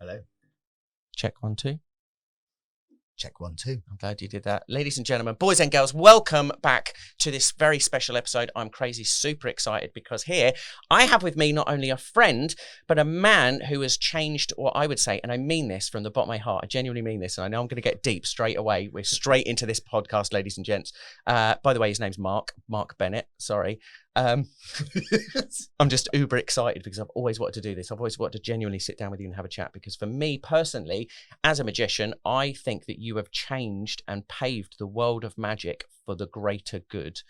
Hello. Check 1 2. Check 1 2. I'm glad you did that. Ladies and gentlemen, boys and girls, welcome back to this very special episode. I'm crazy, super excited because here I have with me not only a friend, but a man who has changed, or I would say, and I mean this from the bottom of my heart, I genuinely mean this, and I know I'm going to get deep straight away. We're straight into this podcast, ladies and gents. By the way, his name's Mark Bennett, sorry. I'm just uber excited because I've always wanted to do this. I've always wanted to genuinely sit down with you and have a chat, because for me personally, as a magician, I think that you have changed and paved the world of magic for the greater good.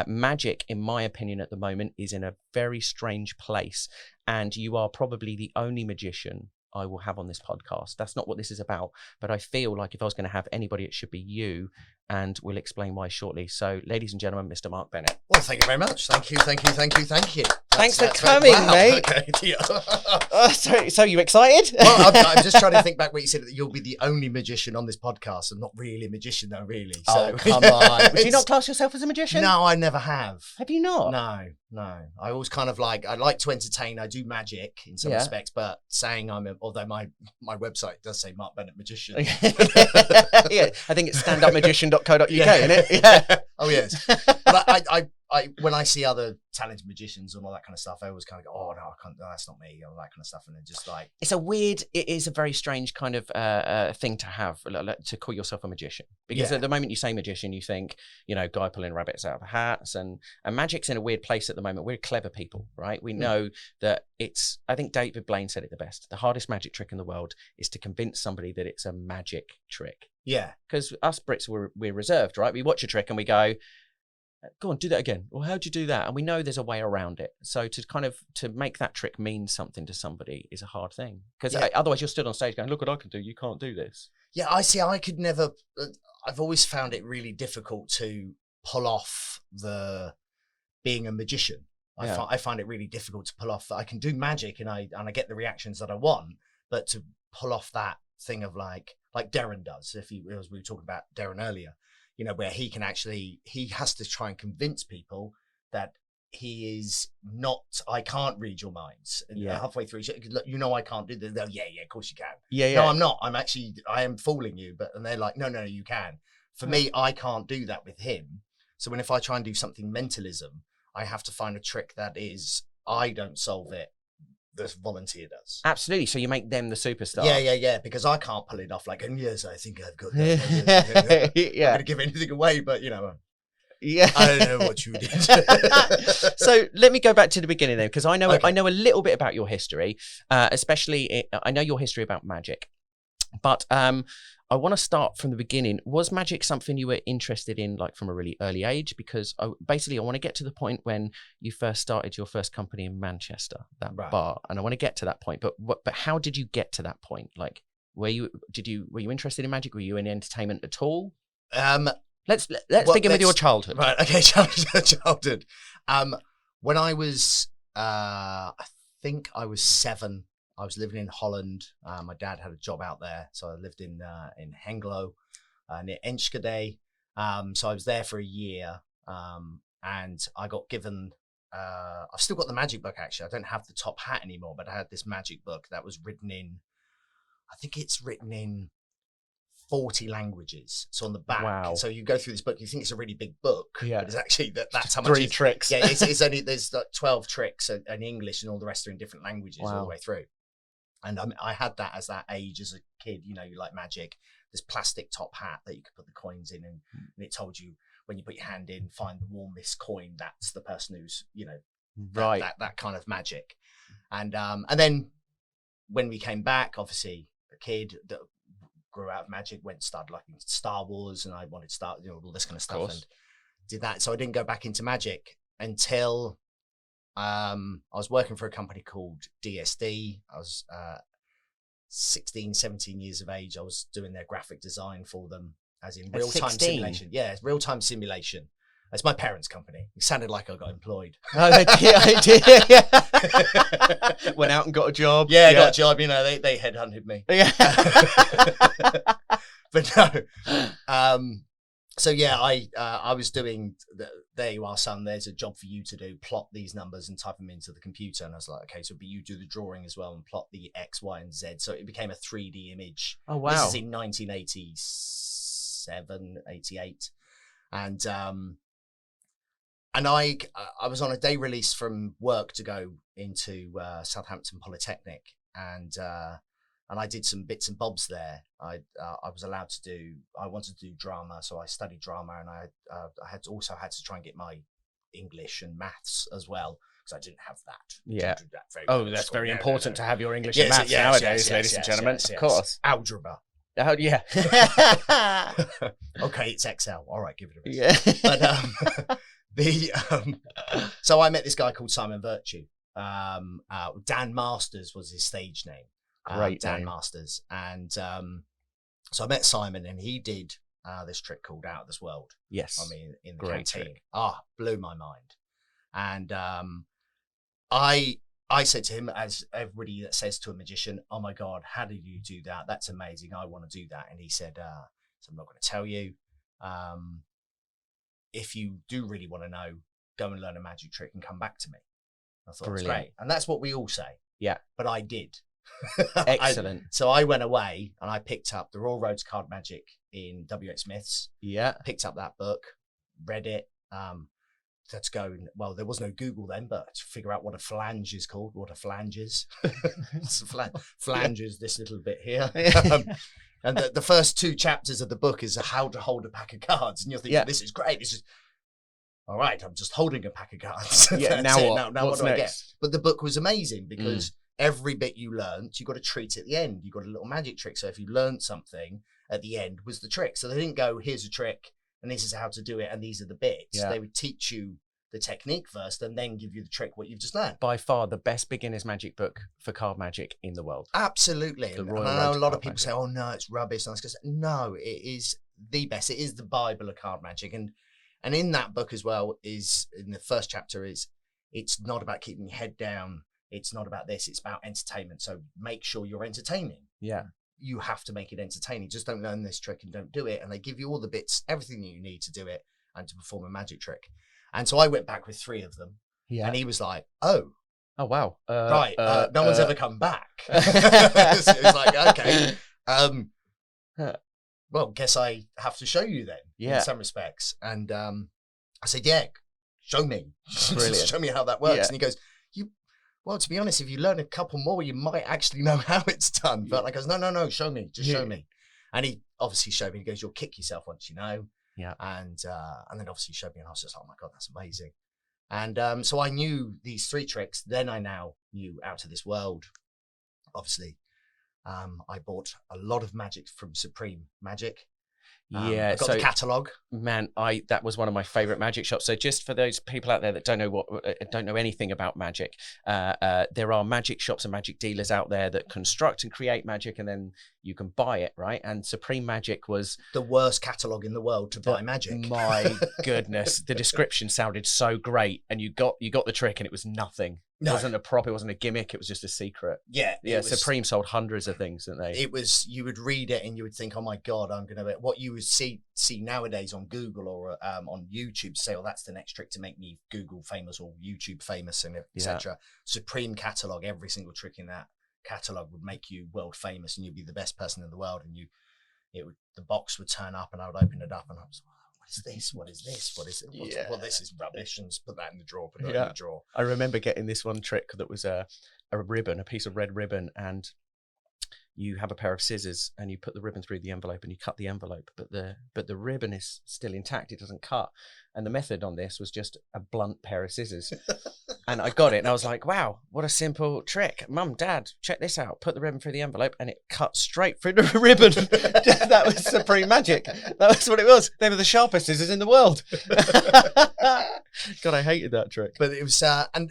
Magic, in my opinion, at the moment is in a very strange place, and you are probably the only magician I will have on this podcast. That's not what this is about, but I feel like if I was going to have anybody, it should be you, and we'll explain why shortly. So, ladies and gentlemen, Mr. Mark Bennett. Well, thank you very much. Thank you. Thanks for coming, mate. Okay. So you excited? Well, I'm just trying to think back what you said, that you'll be the only magician on this podcast. I'm not really a magician, though, really. So. Oh, come on. Would you not class yourself as a magician? No, I never have. Have you not? No. I always kind of I like to entertain. I do magic in some respects, but saying although my website does say Mark Bennett Magician. Yeah, I think it's standupmagician.co.uk, isn't it? Yeah. Oh, yes. But I when I see other talented magicians and all that kind of stuff, I always kind of go, oh, no, I can't, no, that's not me, all that kind of stuff. And then just it is a very strange kind of thing to have, to call yourself a magician. Because at the moment you say magician, you think, guy pulling rabbits out of hats, and magic's in a weird place at the moment. We're clever people, right? We know that I think David Blaine said it the best. The hardest magic trick in the world is to convince somebody that it's a magic trick. Yeah. Because us Brits, we're reserved, right? We watch a trick and we go, go on, do that again. Or how'd you do that? And we know there's a way around it. So to make that trick mean something to somebody is a hard thing. Because otherwise you're stood on stage going, look what I can do. You can't do this. Yeah, I could never, I've always found it really difficult to pull off being a magician. I find it really difficult to pull off. I can do magic and I get the reactions that I want, but to pull off that thing of like Darren does, as we were talking about Darren earlier, where he has to try and convince people that he is not, I can't read your minds. And halfway through, I can't do this. Yeah, of course you can. Yeah. No, I'm not. I am fooling you. And they're like, no, you can. For me, I can't do that with him. So if I try and do something mentalism, I have to find a trick that is, I don't solve it, the volunteer does. Absolutely. So you make them the superstar. Yeah. Because I can't pull it off. And yes, I think I've got that. I'm not going to give anything away, but yeah, I don't know what you did. So let me go back to the beginning then, because I know a little bit about your history, especially I know your history about magic, but I want to start from the beginning. Was magic something you were interested in, from a really early age? Because I want to get to the point when you first started your first company in Manchester, that bar, and I want to get to that point. But how did you get to that point? Were you interested in magic? Were you in entertainment at all? Let's begin with your childhood. Right. Okay. Childhood. When I was, I think I was 7. I was living in Holland. My dad had a job out there, so I lived in Hengelo, near Enschede. So I was there for a year, and I got given. I've still got the magic book. Actually, I don't have the top hat anymore, but I had this magic book that was written in. I think it's written in 40 languages. So on the back, wow. So you go through this book, you think it's a really big book, but it's actually that's how much. 3 tricks. Yeah, it's only there's 12 tricks in English, and all the rest are in different languages all the way through. And I had that as that age as a kid, you like magic, this plastic top hat that you could put the coins in, and it told you when you put your hand in, find the warmest coin, that's the person who's, that kind of magic. And then when we came back, obviously a kid that grew out of magic, started liking Star Wars, and I wanted to start, all this kind of stuff, and did that. So I didn't go back into magic until I was working for a company called DSD. I was 16, 17 years of age. I was doing their graphic design for them, as in real-time simulation. Yeah, it's real-time simulation. It's my parents' company. It sounded like I got employed. Oh, I did. Yeah. Went out and got a job. Yeah, got a job. They headhunted me. Yeah. But no. So yeah, I was doing there you are, son, there's a job for you to do, plot these numbers and type them into the computer. And I was like, okay, so but you do the drawing as well and plot the X, Y, and Z. So it became a 3D image. Oh wow. This is in 1987, 88. And I was on a day release from work to go into Southampton Polytechnic, and I did some bits and bobs there. I was allowed to do. I wanted to do drama, so I studied drama, and I had to try and get my English and maths as well, because I didn't have that. Yeah. Didn't do that very Oh, well that's school. very No, important no. to have your English Yes, and maths yes, nowadays, yes, ladies yes, and gentlemen. yes, of course. Algebra. Oh yeah. Okay, it's Excel. All right, give it a miss. Yeah. But so I met this guy called Simon Virtue. Dan Masters was his stage name. Great Dan name. Masters. And so I met Simon, and he did this trick called Out of This World. Yes. I mean, in the Great canteen. trick. Blew my mind. And I said to him, as everybody that says to a magician, oh my God, how did you do that? That's amazing. I want to do that. And he said, so I'm not going to tell you. If you do really want to know, go and learn a magic trick and come back to me. I thought, that's great. And that's what we all say. Yeah. But I did. Excellent. So I went away and I picked up The Royal Roads Card Magic in W.H. Smith's. Yeah. Picked up that book, read it. Let's go. Well, there was no Google then, but to figure out what a flange is called, what a flange is. Flange is this little bit here. And the first 2 chapters of the book is how to hold a pack of cards. And you're thinking, this is great. This is all right. I'm just holding a pack of cards. Yeah. Now what? Now what do I get? Next? But the book was amazing because every bit you learned, you got a treat at the end. You got a little magic trick. So if you learned something at the end was the trick. So they didn't go, here's a trick and this is how to do it. And these are the bits. Yeah. They would teach you the technique first and then give you the trick, what you've just learned. By far the best beginner's magic book for card magic in the world. Absolutely. The And Royal I know Road a lot Card of people Magic. say, oh no, it's rubbish. And I was going, no, it is the best. It is the Bible of card magic. And in that book as well is, in the first chapter is, it's not about keeping your head down. It's not about this. It's about entertainment. So make sure you're entertaining. Yeah. You have to make it entertaining. Just don't learn this trick and don't do it. And they give you all the bits, everything that you need to do it and to perform a magic trick. And so I went back with 3 of them. Yeah. And he was like, oh, wow. right. No one's ever come back. So it was like, okay. Well, guess I have to show you then in some respects. And I said, yeah, show me. Brilliant. Show me how that works. Yeah. And he goes, well, to be honest, if you learn a couple more, you might actually know how it's done. But I goes, no, show me. Just show me. And he obviously showed me. He goes, you'll kick yourself once you know. Yeah. And then obviously showed me, and I was just like, oh my God, that's amazing. And so I knew these 3 tricks. Then I now knew Out of This World. Obviously, I bought a lot of magic from Supreme Magic. I got the catalogue. Man, that was one of my favorite magic shops. So just for those people out there that don't know anything about magic, there are magic shops and magic dealers out there that construct and create magic, and then you can buy it, right? And Supreme Magic was the worst catalogue in the world to buy magic. My goodness, the description sounded so great, and you got the trick, and it was nothing. No. It wasn't a prop, it wasn't a gimmick, it was just a secret. Yeah. Supreme sold hundreds of things, didn't they? It was, you would read it and you would think, oh my God, I'm going to, what you would see nowadays on Google or on YouTube, say, oh, that's the next trick to make me Google famous or YouTube famous and etc. Supreme catalogue, every single trick in that catalogue would make you world famous and you'd be the best person in the world. And the box would turn up and I would open it up and I was like, what is this? What is it? Well, this is rubbish, and just put that in the drawer, put that in the drawer. I remember getting this one trick that was a ribbon, a piece of red ribbon, and you have a pair of scissors and you put the ribbon through the envelope and you cut the envelope, but the ribbon is still intact, it doesn't cut. And the method on this was just a blunt pair of scissors. And I got it and I was like, wow, what a simple trick. Mum, Dad, check this out. Put the ribbon through the envelope and it cut straight through the ribbon. That was Supreme Magic. That was what it was. They were the sharpest scissors in the world. God, I hated that trick. But it was, and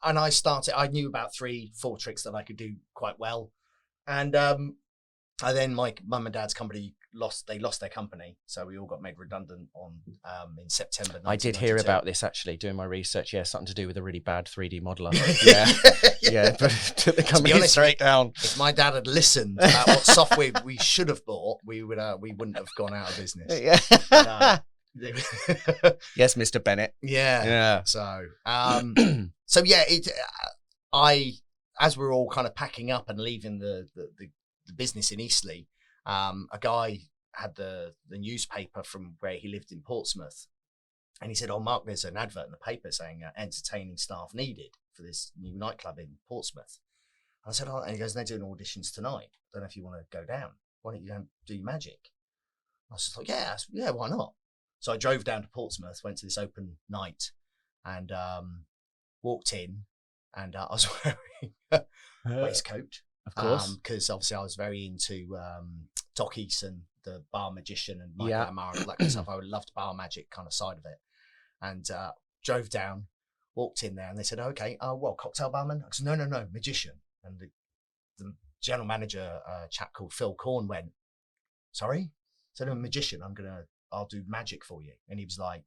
I knew about 3-4 tricks that I could do quite well. And then my mum and dad's company they lost their company, so we all got made redundant in September. I did hear about this actually, doing my research. Yeah, something to do with a really bad 3D modeler. Yeah, but took the company honest, straight down. If my dad had listened about what software we should have bought, we wouldn't have gone out of business. Yeah. But, Yes, Mr. Bennett. Yeah. So, so yeah, as we're all kind of packing up and leaving the business in Eastleigh, a guy had the newspaper from where he lived in Portsmouth, and he said, "Oh, Mark, there's an advert in the paper saying entertaining staff needed for this new nightclub in Portsmouth." And I said, "Oh," and he goes, "They're doing auditions tonight. Don't know if you want to go down. Why don't you go do magic?" I was just like, "Yeah, why not?" So I drove down to Portsmouth, went to this open night, and walked in, and I was wearing a waistcoat. Of course. Because obviously I was very into Doc Eason, the bar magician, and Michael Amar and all that kind of stuff. I loved bar magic kind of side of it. And drove down, walked in there, and they said, "Okay, what, cocktail barman?" I said, No, magician. And the general manager, a chap called Phil Corn, went, "Sorry?" I said, "I'm a magician. I'll do magic for you." And he was like,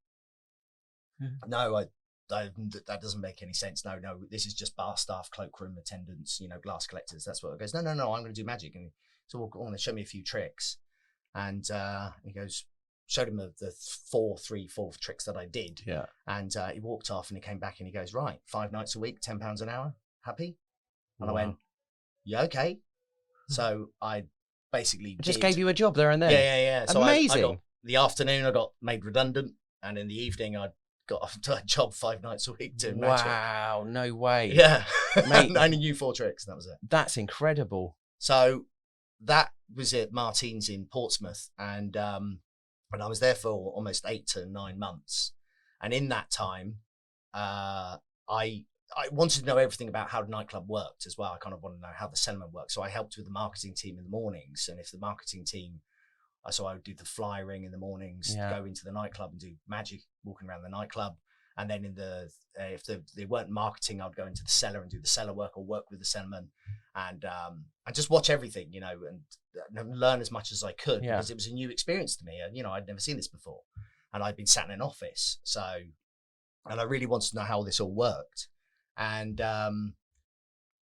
"No, that doesn't make any sense. No, this is just bar staff, cloakroom attendants, glass collectors. That's what it goes. No, I'm going to do magic." And so "Well, go on, show me a few tricks." And he goes, showed him the 4 tricks that I did. Yeah. And he walked off, and he came back and he goes, "Right, 5 nights a week, £10 an hour. Happy?" And I went, "Yeah, okay." So I basically just gave you a job there and then. Yeah. So amazing. The afternoon I got made redundant, and in the evening I got a job 5 nights a week doing magic. Wow, no way. Yeah. Mate, I only knew 4 tricks, and that was it. That's incredible. So that was at Martin's in Portsmouth, and I was there for almost 8 to 9 months. And in that time, I wanted to know everything about how the nightclub worked as well. I kind of wanted to know how the cellarman worked. So I helped with the marketing team in the mornings, and if the marketing team, so I would do the flyering in the mornings, go into the nightclub and do magic, walking around the nightclub. And then if they weren't marketing, I'd go into the cellar and do the cellar work, or work with the cellarman, and just watch everything, and learn as much as I could, because it was a new experience to me. And, I'd never seen this before, and I'd been sat in an office. And I really wanted to know how this all worked. And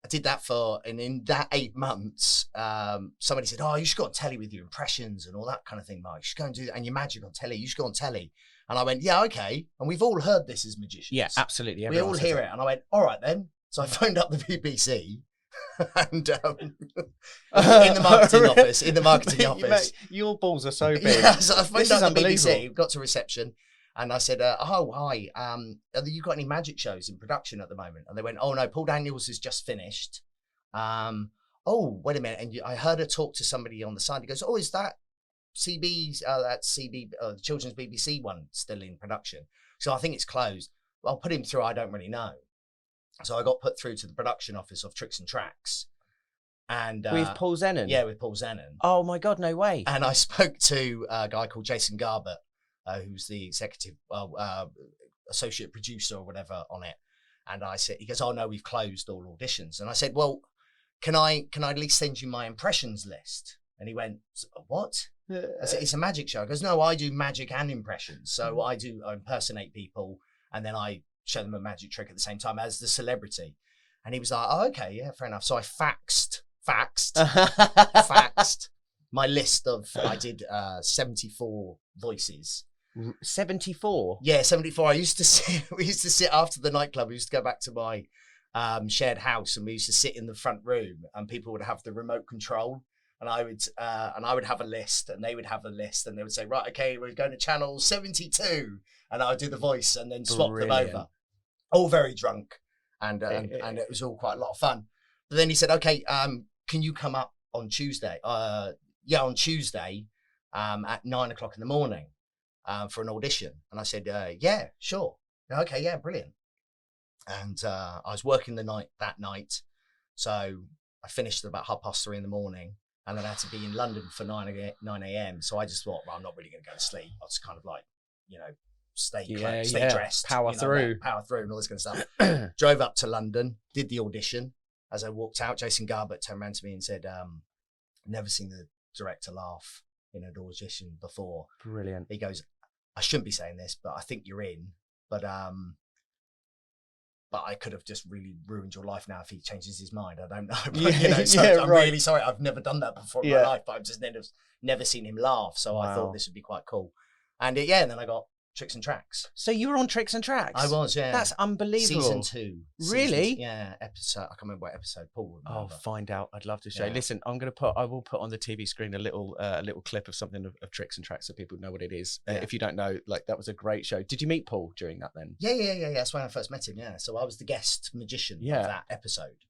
I did that and in that 8 months, somebody said, "Oh, you should go on telly with your impressions and all that kind of thing, Mark. You should go and do that, and your magic on telly. You should go on telly." And I went, "Yeah, okay." And we've all heard this as magicians. Yeah, absolutely. We all hear it. And I went, "All right then." So I phoned up the BBC and in the marketing office. Your balls are so big. Yeah, so I phoned up the BBC, got to reception, and I said, "Oh, hi. Have you got any magic shows in production at the moment?" And they went, "Oh no, Paul Daniels has just finished." "Oh, wait a minute." And I heard her talk to somebody on the side. He goes, "Oh, is that CB, the children's BBC one still in production?" So I think it's closed. Well, I'll put him through. I don't really know. So I got put through to the production office of Tricks and Tracks. And with Paul Zenon? Yeah, with Paul Zenon. Oh my God, no way. And I spoke to a guy called Jason Garbett, who's the executive, associate producer or whatever on it. And I said, he goes, "Oh no, we've closed all auditions." And I said, "Well, can I at least send you my impressions list?" And he went, "What?" I said, "It's a magic show." He goes, "No, I do magic and impressions. So I impersonate people, and then I show them a magic trick at the same time as the celebrity." And he was like, "Oh, okay, yeah, fair enough." So I faxed my list of, I did 74 voices. 74? Yeah, 74. We used to sit after the nightclub. We used to go back to my shared house, and we used to sit in the front room, and people would have the remote control. And I would have a list, and they would have a list, and they would say, "Right, okay, we're going to channel 72," and I would do the voice and then swap them over. All very drunk, and it was all quite a lot of fun. But then he said, "Okay, can you come up on Tuesday?" On Tuesday, at 9 o'clock in the morning, for an audition. And I said, "Yeah, sure. Okay, yeah, brilliant." And I was working that night, so I finished at about 3:30 in the morning. And then I had to be in London for 9 a.m. So I just thought, well, I'm not really going to go to sleep. I'll just kind of stay dressed. Power through and all this kind of stuff. Drove up to London, did the audition. As I walked out, Jason Garbett turned around to me and said, "Never seen the director laugh in an audition before. Brilliant. He goes, I shouldn't be saying this, but I think you're in. But I could have just really ruined your life now if he changes his mind. I don't know. But, I'm really sorry. I've never done that before in my life, but I've just never seen him laugh. So I thought this would be quite cool. And and then I got Tricks and Tracks. So you were on Tricks and Tracks? I was, yeah. That's unbelievable. Season 2. Really? Episode. I can't remember what episode. Paul would remember. Oh, find out. I'd love to show. Yeah. Listen, I will put on the TV screen a little clip of something of Tricks and Tracks so people know what it is. If you don't know, like, that was a great show. Did you meet Paul during that then? Yeah. That's when I first met him. Yeah. So I was the guest magician of that episode.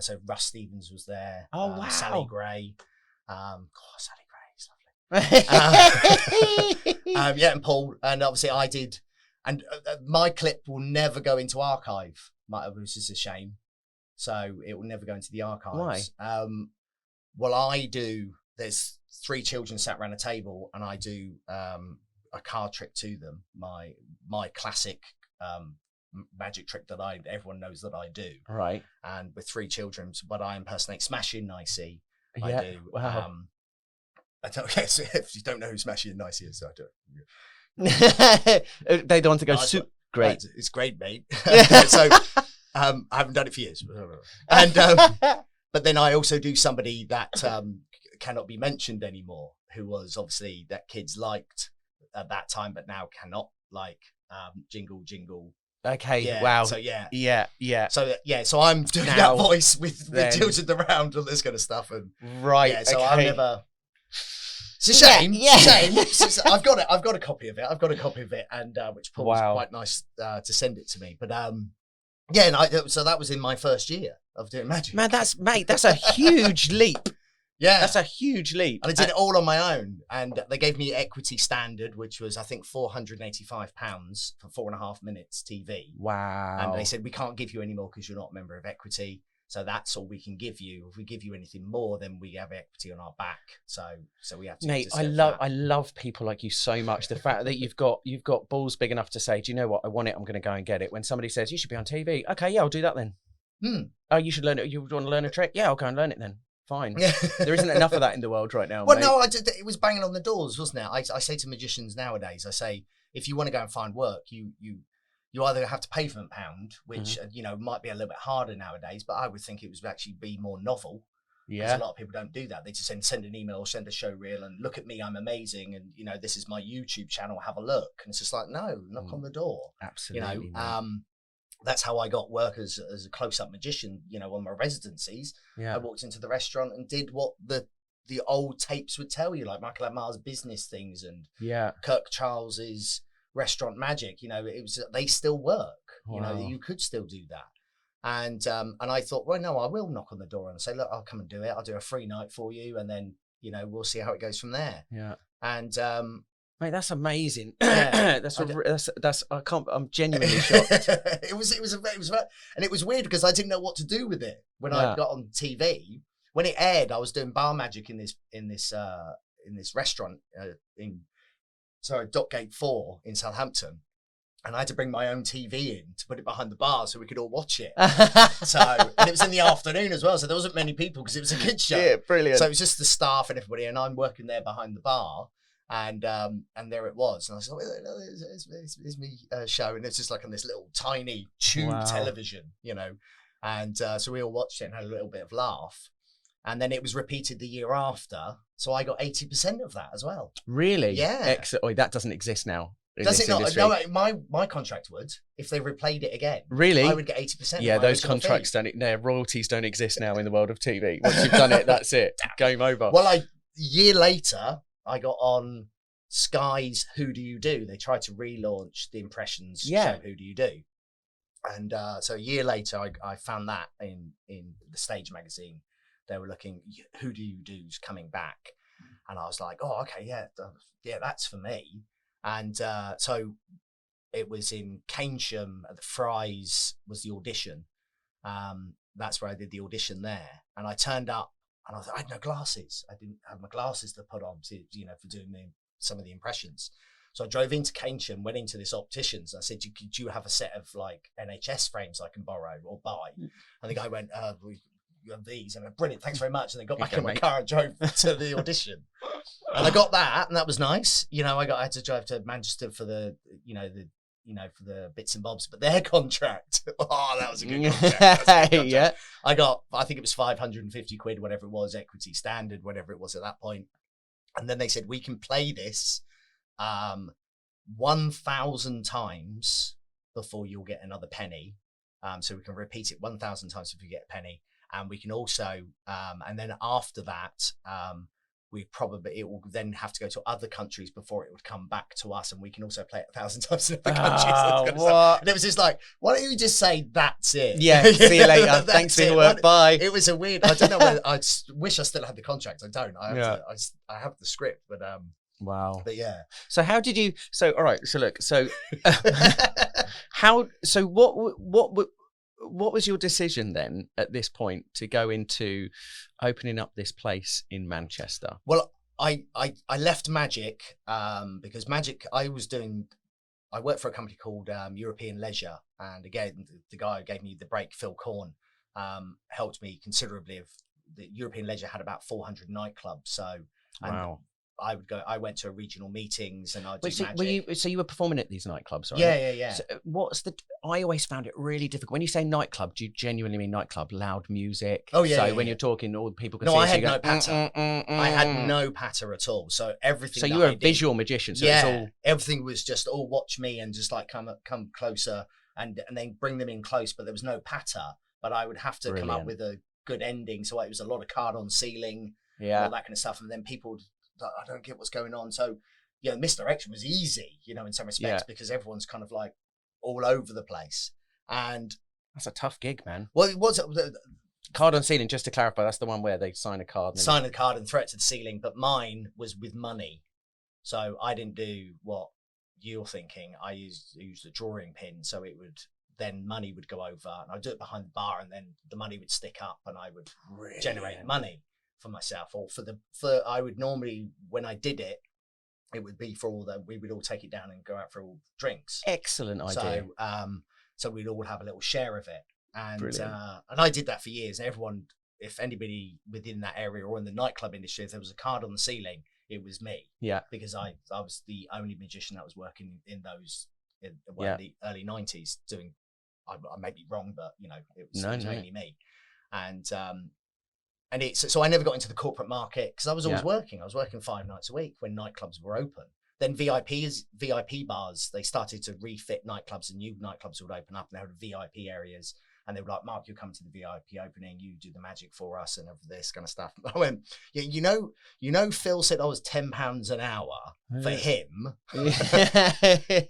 So Russ Stevens was there. Oh, wow. Sally Gray. Sally Gray is lovely. And Paul, and obviously I did. And my clip will never go into archive, which is a shame. So it will never go into the archives. Why? Well, I do. There's 3 children sat around a table, and I do a card trick to them. My classic magic trick that everyone knows that I do. Right. And with 3 children, but I impersonate Smashing Nicey. Yeah. I do. Wow. I don't. Yes, if you don't know who Smashing Nicey is, I do. They don't want to go. Great. It's great, mate. So I haven't done it for years. And but then I also do somebody that cannot be mentioned anymore, who was obviously that kids liked at that time, but now cannot, like Jingle Jingle. Okay. Yeah, wow. So yeah. So I'm doing now, that voice with children around, all this kind of stuff, and right. Yeah, so okay. I've never. It's a shame. Yeah. Shame. I've got it. I've got a copy of it, and which Paul was quite nice to send it to me. But so that was in my first year of doing magic. Man, that's a huge leap. Yeah, that's a huge leap. And I did it all on my own, and they gave me equity standard, which was I think £485 for 4.5 minutes TV. Wow. And they said we can't give you any more because you're not a member of equity. So that's all we can give you. If we give you anything more, then we have equity on our back. So we have to. Mate, I love people like you so much. The fact that you've got balls big enough to say, do you know what? I want it. I'm going to go and get it. When somebody says you should be on TV, okay, yeah, I'll do that then. Oh, you should learn it. You want to learn a trick? Yeah, I'll go and learn it then. Fine. There isn't enough of that in the world right now. Well, mate. no, it was banging on the doors, wasn't it? I say to magicians nowadays, I say, if you want to go and find work, you either have to pay for £1, which might be a little bit harder nowadays, but I would think it would actually be more novel. Yeah, a lot of people don't do that. They just send an email or send a show reel and look at me, I'm amazing, and this is my YouTube channel, have a look. And it's just like, no, knock on the door. Absolutely. That's how I got work as a close-up magician. On my residencies, I walked into the restaurant and did what the old tapes would tell you, like Michael Amar's business things and Kirk Charles's restaurant magic. It was, they still work. Wow. You could still do that. And I thought, well, no, I will knock on the door and say, look, I'll come and do it. I'll do a free night for you, and then we'll see how it goes from there. Yeah. And mate, that's amazing. Yeah, I'm genuinely shocked. it was and it was weird because I didn't know what to do with it when I got on TV. When it aired, I was doing bar magic in this restaurant Dockgate 4 in Southampton, and I had to bring my own TV in to put it behind the bar so we could all watch it. And it was in the afternoon as well, so there wasn't many people because it was a kids show. Yeah, brilliant. So it was just the staff and everybody, and I'm working there behind the bar. And there it was, and I was like, "It's me show," and it's just like on this little tiny tube television, and so we all watched it and had a little bit of laugh, and then it was repeated the year after, so I got 80% of that as well. Really? Yeah. Excellent. That doesn't exist now. Does it not? Industry. No, my contract would. If they replayed it again, really, I would get 80%. Yeah, those contracts royalties don't exist now in the world of TV. Once you've done it, that's it. Game over. Well, a year later, I got on Sky's Who Do You Do? They tried to relaunch the Impressions show Who Do You Do? And so a year later, I found that in the Stage magazine. They were looking, Who Do You Do's coming back. And I was like, oh, okay, yeah, that's for me. And so it was in Keynsham at the Fry's was the audition. That's where I did the audition there. And I turned up and I had no glasses. I didn't have my glasses to put on to, for doing some of the impressions. So I drove into Keynsham, went into this optician's, and I said, do you have a set of like NHS frames I can borrow or buy? And the guy went, you have these. And I went, brilliant, thanks very much. And then got back in my car and drove to the audition. And I got that, and that was nice. You know, I had to drive to Manchester for the for the bits and bobs, but their contract, oh, that was a good contract. Yeah. I think it was 550 quid, whatever it was, equity standard, whatever it was at that point. And then they said, we can play this 1,000 times before you'll get another penny. So we can repeat it 1,000 times if you get a penny. And we can also, and then after that, it will then have to go to other countries before it would come back to us, and we can also play it 1,000 times in other countries. And it was just like, why don't you just say that's it? Yeah, see you later. Thanks for your work. Bye. It was a weird. I don't know. Whether, I wish I still had the contract. I don't. I have the script, but wow. But yeah. So how did you? So all right. So look. So how? So what was your decision then at this point to go into opening up this place in Manchester? Well, I left Magic because Magic, I worked for a company called European Leisure. And again, the guy who gave me the break, Phil Korn, helped me considerably. The European Leisure had about 400 nightclubs. So wow. I went to regional meetings and I did Magic. So you were performing at these nightclubs, right? Yeah. So I always found it really difficult. When you say nightclub, do you genuinely mean nightclub? Loud music? Oh yeah. So when you're talking, all the people can see. No, I had no patter. I had no patter at all. So everything. So you were a visual magician. So yeah, it's all... everything was just all watch me and just like come closer and then bring them in close. But there was no patter. But I would have to come up with a good ending. So it was a lot of card on ceiling, all that kind of stuff. And then people would, I don't get what's going on. So, misdirection was easy, in some respects, because everyone's kind of like all over the place. And that's a tough gig, man. Well, it was card on ceiling. Just to clarify, that's the one where they sign a card, and throw it to the ceiling. But mine was with money, so I didn't do what you're thinking. I used a drawing pin, so money would go over, and I'd do it behind the bar, and then the money would stick up, and I would generate money for myself, or I would normally, when I did it, it would be for all we would all take it down and go out for all drinks. Excellent idea. So we'd all have a little share of it, and I did that for years. And everyone, if anybody within that area or in the nightclub industry, if there was a card on the ceiling, it was me. Yeah, because I was the only magician that was working in those in the early 90s doing. I may be wrong, but it was mainly me, and so I never got into the corporate market because I was always working. I was working 5 nights a week when nightclubs were open. Then VIP bars, they started to refit nightclubs, and new nightclubs would open up and they had VIP areas. And they were like, Mark, you come to the VIP opening, you do the magic for us and this kind of stuff. I went, Phil said I was £10 an hour for him. I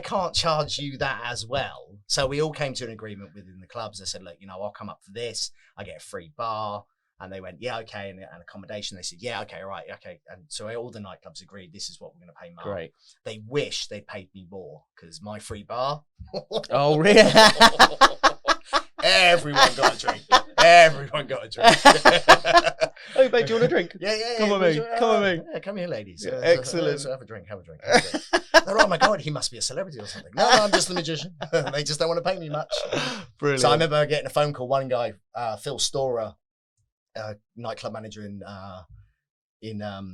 can't charge you that as well. So we all came to an agreement within the clubs. I said, look, I'll come up for this. I get a free bar. And they went, yeah, okay. And accommodation. They said, yeah, okay, all right, okay. And so all the nightclubs agreed, this is what we're going to pay Mark. Great. They wish they paid me more because my free bar. Oh, really? Everyone got a drink. Everyone got a drink. Hey, mate, do you want a drink? Yeah. Come on, mate. Yeah, come here, ladies. Excellent. Have a drink. They're, oh my God, he must be a celebrity or something. No, I'm just a magician. They just don't want to pay me much. Brilliant. So I remember getting a phone call. One guy, Phil Storer, nightclub manager in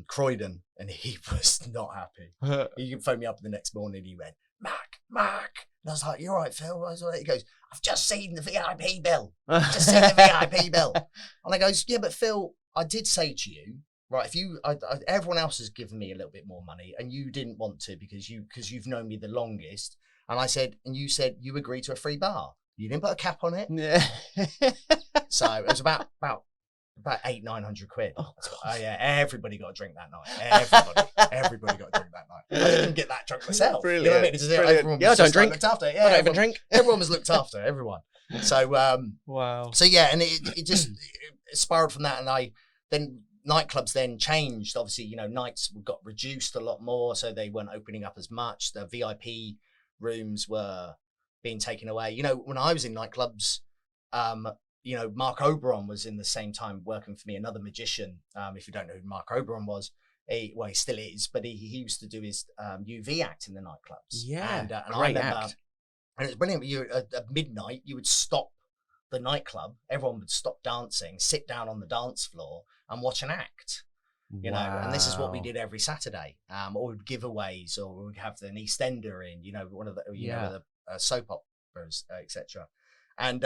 Croydon, and he was not happy. He phoned me up the next morning. He went, Mark. And I was like, "You're right, Phil." He goes, "I've just seen the VIP bill. And I goes, "Yeah, but Phil, I did say to you, right? If everyone else has given me a little bit more money, and you didn't want to because you've known me the longest." And I said, and you said you agreed to a free bar. You didn't put a cap on it. Yeah. So it was about 800-900 quid. Oh yeah, everybody got a drink that night. Everybody got a drink that night. I didn't get that drunk myself. Brilliant. You know what I mean? Everyone was I don't drink. Looked after. Yeah, I don't even drink. Everyone was looked after. Everyone. So wow. So yeah, and it just spiraled from that, and then nightclubs then changed. Obviously, nights got reduced a lot more, so they weren't opening up as much. The VIP rooms were being taken away. When I was in nightclubs, Mark Oberon was in the same time working for me, another magician. If you don't know who Mark Oberon was, he still is, but he used to do his UV act in the nightclubs. Yeah, and great act. And it was brilliant. At midnight, you would stop the nightclub, everyone would stop dancing, sit down on the dance floor and watch an act. You know, and this is what we did every Saturday. Or we'd giveaways, or we'd have an EastEnder in, you know, one of the, you know, the soap operas, etc. And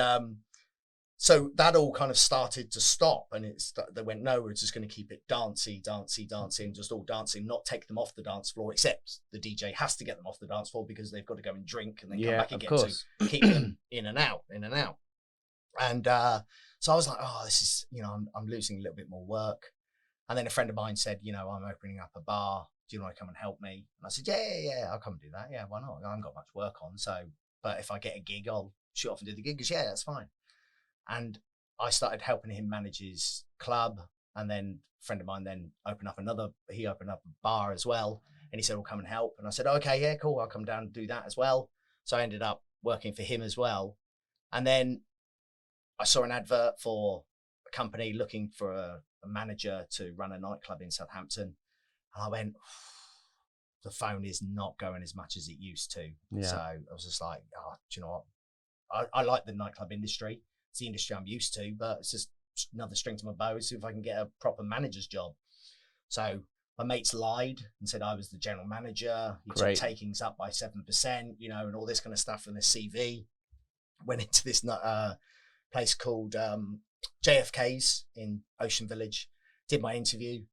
so that all kind of started to stop, and they went, no, we're just going to keep it dancey, and just all dancing, not take them off the dance floor, except the DJ has to get them off the dance floor because they've got to go and drink and then come back again to keep them in and out. And so I was like, oh, this is, you know, I'm losing a little bit more work. And then a friend of mine said, you know, I'm opening up a bar. Do you want to come and help me? And I said, yeah, I'll come do that. Yeah, why not? I haven't got much work on. So, but if I get a gig, I'll shoot off and do the gig. He goes, yeah, that's fine. And I started helping him manage his club. And then a friend of mine then opened up a bar as well. And he said, well, come and help. And I said, okay, yeah, cool. I'll come down and do that as well. So I ended up working for him as well. And then I saw an advert for a company looking for a manager to run a nightclub in Southampton. And I went, the phone is not going as much as it used to. Yeah. So I was just like, oh, do you know what? I like the nightclub industry. It's the industry I'm used to, but it's just another string to my bow. See if I can get a proper manager's job. So my mates lied and said I was the general manager. He took takings up by 7%, you know, and all this kind of stuff from the CV. Went into this place called JFK's in Ocean Village, did my interview,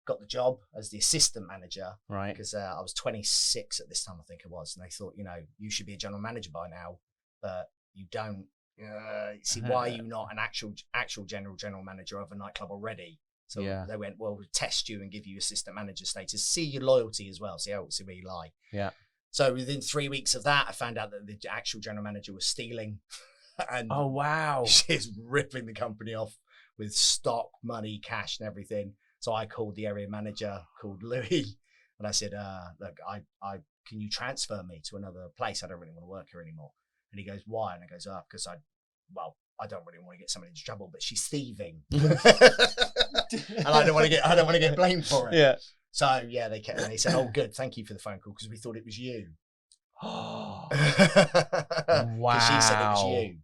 got the job as the assistant manager, right? Because I was 26 at this time, I think it was, and they thought, you know, you should be a general manager by now, but you don't. See, why are you not an actual general manager of a nightclub already? So they went, well, we'll test you and give you assistant manager status, see your loyalty as well, see where you lie. Yeah. So within 3 weeks of that, I found out that the actual general manager was stealing. And oh wow, she's ripping the company off with stock, money, cash, and everything. So I called the area manager, called Louis, and I said, "Look, I can you transfer me to another place? I don't really want to work here anymore." And he goes, "Why?" And I goes, because I don't really want to get somebody into trouble, but she's thieving, and I don't want to get blamed for it." Yeah. So yeah, they said, "Oh, good, thank you for the phone call because we thought it was you." Oh, wow. She said it was you.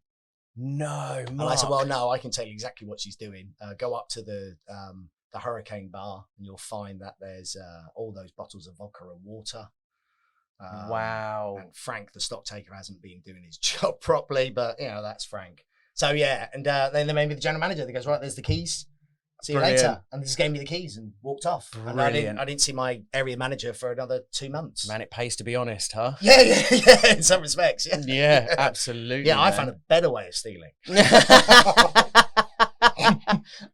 No, Mark. And I said, well, no, I can tell you exactly what she's doing. Go up to the Hurricane Bar and you'll find that there's all those bottles of vodka and water. Wow. And Frank, the stock taker, hasn't been doing his job properly, but, you know, that's Frank. So, yeah, and then they made me the general manager. They goes, right, there's the keys. See you later. And they just gave me the keys and walked off. Brilliant. And I didn't see my area manager for another 2 months. Man, it pays to be honest, huh? Yeah, in some respects. Yeah, yeah, absolutely. Yeah, I found a better way of stealing.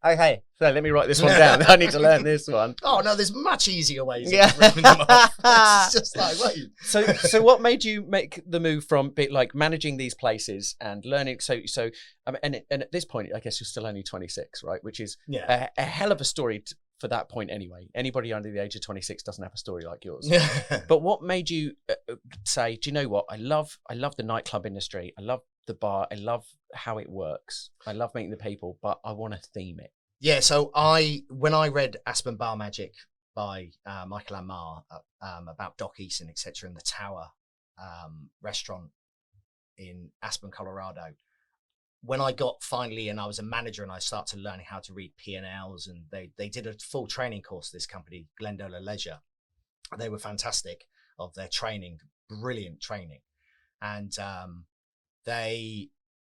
Okay, so let me write this one down. I need to learn this one. Oh no, there's much easier ways of ripping them off. It's just like, wait. So what made you make the move from like managing these places and learning? So and at this point, I guess you're still only 26, right? Which is a hell of a story for that point anyway. Anybody under the age of 26 doesn't have a story like yours. But what made you say, do you know what? I love the nightclub industry. I love the bar. I love how it works. I love meeting the people, but I want to theme it. Yeah. So when I read Aspen Bar Magic by Michael Amar about Doc Eason, etc., in the Tower restaurant in Aspen, Colorado, when I got finally, and I was a manager and I started learning how to read P&Ls, and they did a full training course, this company, Glendola Leisure. They were fantastic of their training, brilliant training. And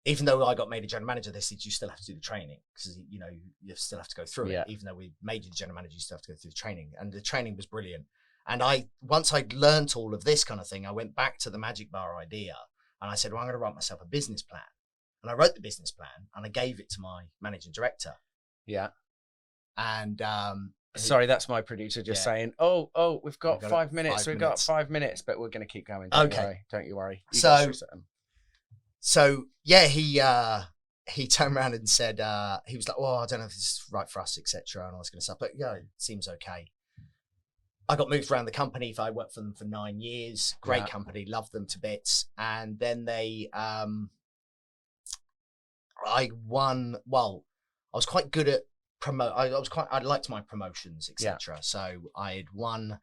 even though I got made a general manager, they said, you still have to do the training because, you know, you still have to go through it. Even though we made you the general manager, you still have to go through the training. And the training was brilliant. And once I'd learned all of this kind of thing, I went back to the Magic Bar idea and I said, well, I'm going to write myself a business plan. And I wrote the business plan and I gave it to my managing director. Yeah. And sorry, that's my producer just saying, oh, we've got 5 minutes. We've got 5 minutes, but we're going to keep going. Don't you worry. So yeah, he turned around and said, he was like, well, I don't know if this is right for us, etc. and all this kind of stuff, but yeah, it seems okay. I got moved around the company. I worked for them for 9 years. Great company, loved them to bits. And then I was quite good at I liked my promotions, etc. So I had won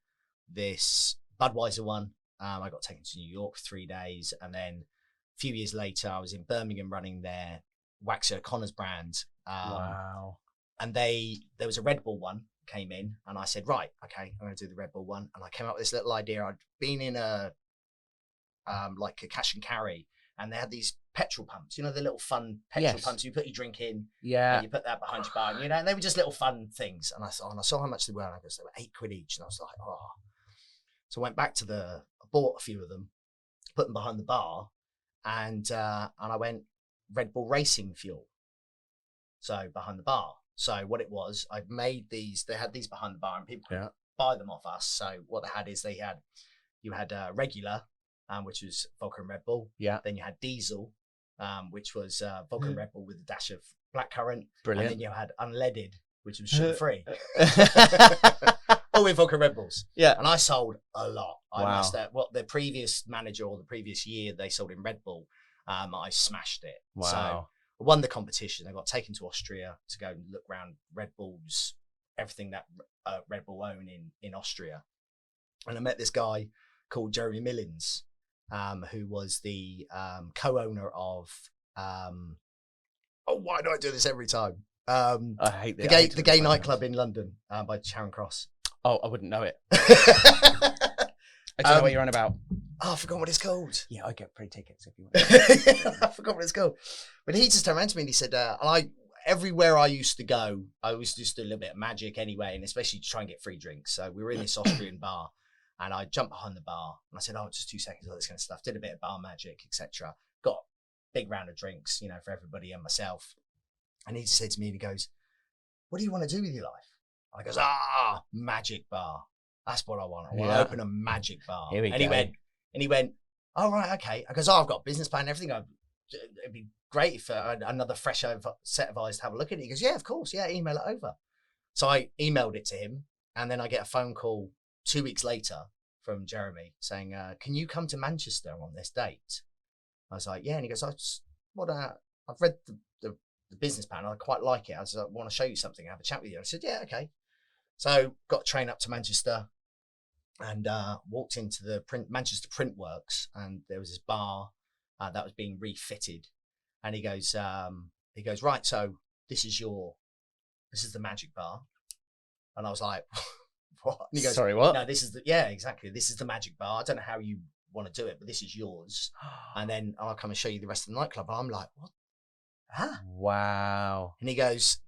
this Budweiser one. I got taken to New York for 3 days, and then a few years later, I was in Birmingham running their Waxy O'Connor's brand. Wow. And there was a Red Bull one came in, and I said, right, okay, I'm going to do the Red Bull one. And I came up with this little idea. I'd been in like a cash and carry, and they had these petrol pumps, the little fun petrol pumps. You put your drink in, and you put that behind your bar, and they were just little fun things. And I saw how much they were, and I guess they were £8 each, and I was like, oh. So I went back to I bought a few of them, put them behind the bar, and I went Red Bull racing fuel. So behind the bar. So what it was, I'd made these. They had these behind the bar, and people could buy them off us. So what they had is you had regular, which was vodka and Red Bull. Yeah. Then you had diesel, which was vodka and Red Bull with a dash of blackcurrant. Brilliant. And then you had unleaded, which was sugar free. All with vodka Red Bulls. Yeah. And I sold a lot. Wow. What the previous manager or the previous year they sold in Red Bull, I smashed it. Wow. So I won the competition. I got taken to Austria to go and look around Red Bull's, everything that Red Bull own in Austria. And I met this guy called Jeremy Millins, who was the co-owner of why do I do this every time? I hate the gay nightclub in London by Charing Cross. Oh, I wouldn't know it. I don't know what you're on about. Oh, I forgot what it's called. Yeah, I get free tickets if you want. I forgot what it's called. But he just turned around to me and he said, everywhere I used to go, I always just do a little bit of magic anyway, and especially to try and get free drinks. So we were in this Austrian bar, and I jumped behind the bar, and I said, just 2 seconds, all this kind of stuff. Did a bit of bar magic, etc. Got a big round of drinks, for everybody and myself. And he just said to me, and he goes, what do you want to do with your life? I goes, magic bar. That's what I want. I want to open a magic bar. Here we go. And he went, oh, right, okay. I goes, I've got a business plan and everything. It'd be great if another fresh set of eyes to have a look at it. He goes, yeah, of course. Yeah, email it over. So I emailed it to him. And then I get a phone call 2 weeks later from Jeremy saying, can you come to Manchester on this date? I was like, yeah. And he goes, I've read the business plan. I quite like it. I want to show you something, have a chat with you. I said, yeah, okay. So got a train up to Manchester and walked into the Manchester Print Works, and there was this bar that was being refitted. And he goes, right, so this is the magic bar. And I was like, what? And he goes, sorry, what? No, this is exactly. This is the magic bar. I don't know how you want to do it, but this is yours. And then I'll come and show you the rest of the nightclub. And I'm like, what? Huh? Wow. And he goes,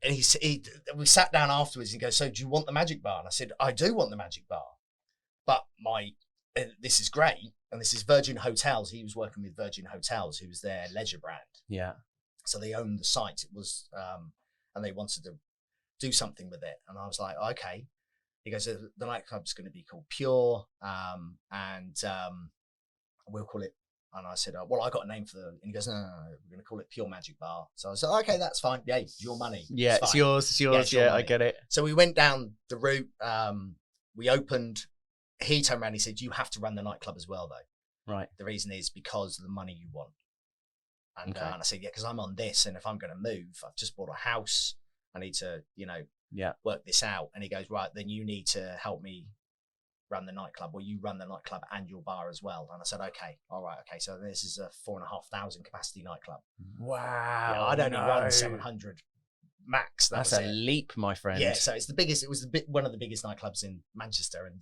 and we sat down afterwards. And he goes, so do you want the magic bar? And I said, I do want the magic bar, but this is great. And this is Virgin Hotels. He was working with Virgin Hotels, who was their leisure brand. Yeah. So they owned the site. It was, and they wanted to do something with it. And I was like, okay. He goes, the nightclub's going to be called Pure, and we'll call it. And I said, well, I got a name for and he goes, no, we're going to call it Pure Magic Bar. So I said, okay, that's fine. Yeah, it's your money. Yeah, it's yours. Yeah, I get it. So we went down the route. We opened. He turned around and he said, you have to run the nightclub as well, though. Right. The reason is because of the money you want. And, and I said, yeah, because I'm on this. And if I'm going to move, I've just bought a house. I need to, work this out. And he goes, right, then you need to help me run the nightclub, or you run the nightclub and your bar as well. And I said, okay, all right, okay. So this is a 4,500 capacity nightclub. Wow. Yeah, I'd only run 700 max. That's a leap, my friend. Yeah, so it's the biggest. It was one of the biggest nightclubs in Manchester, and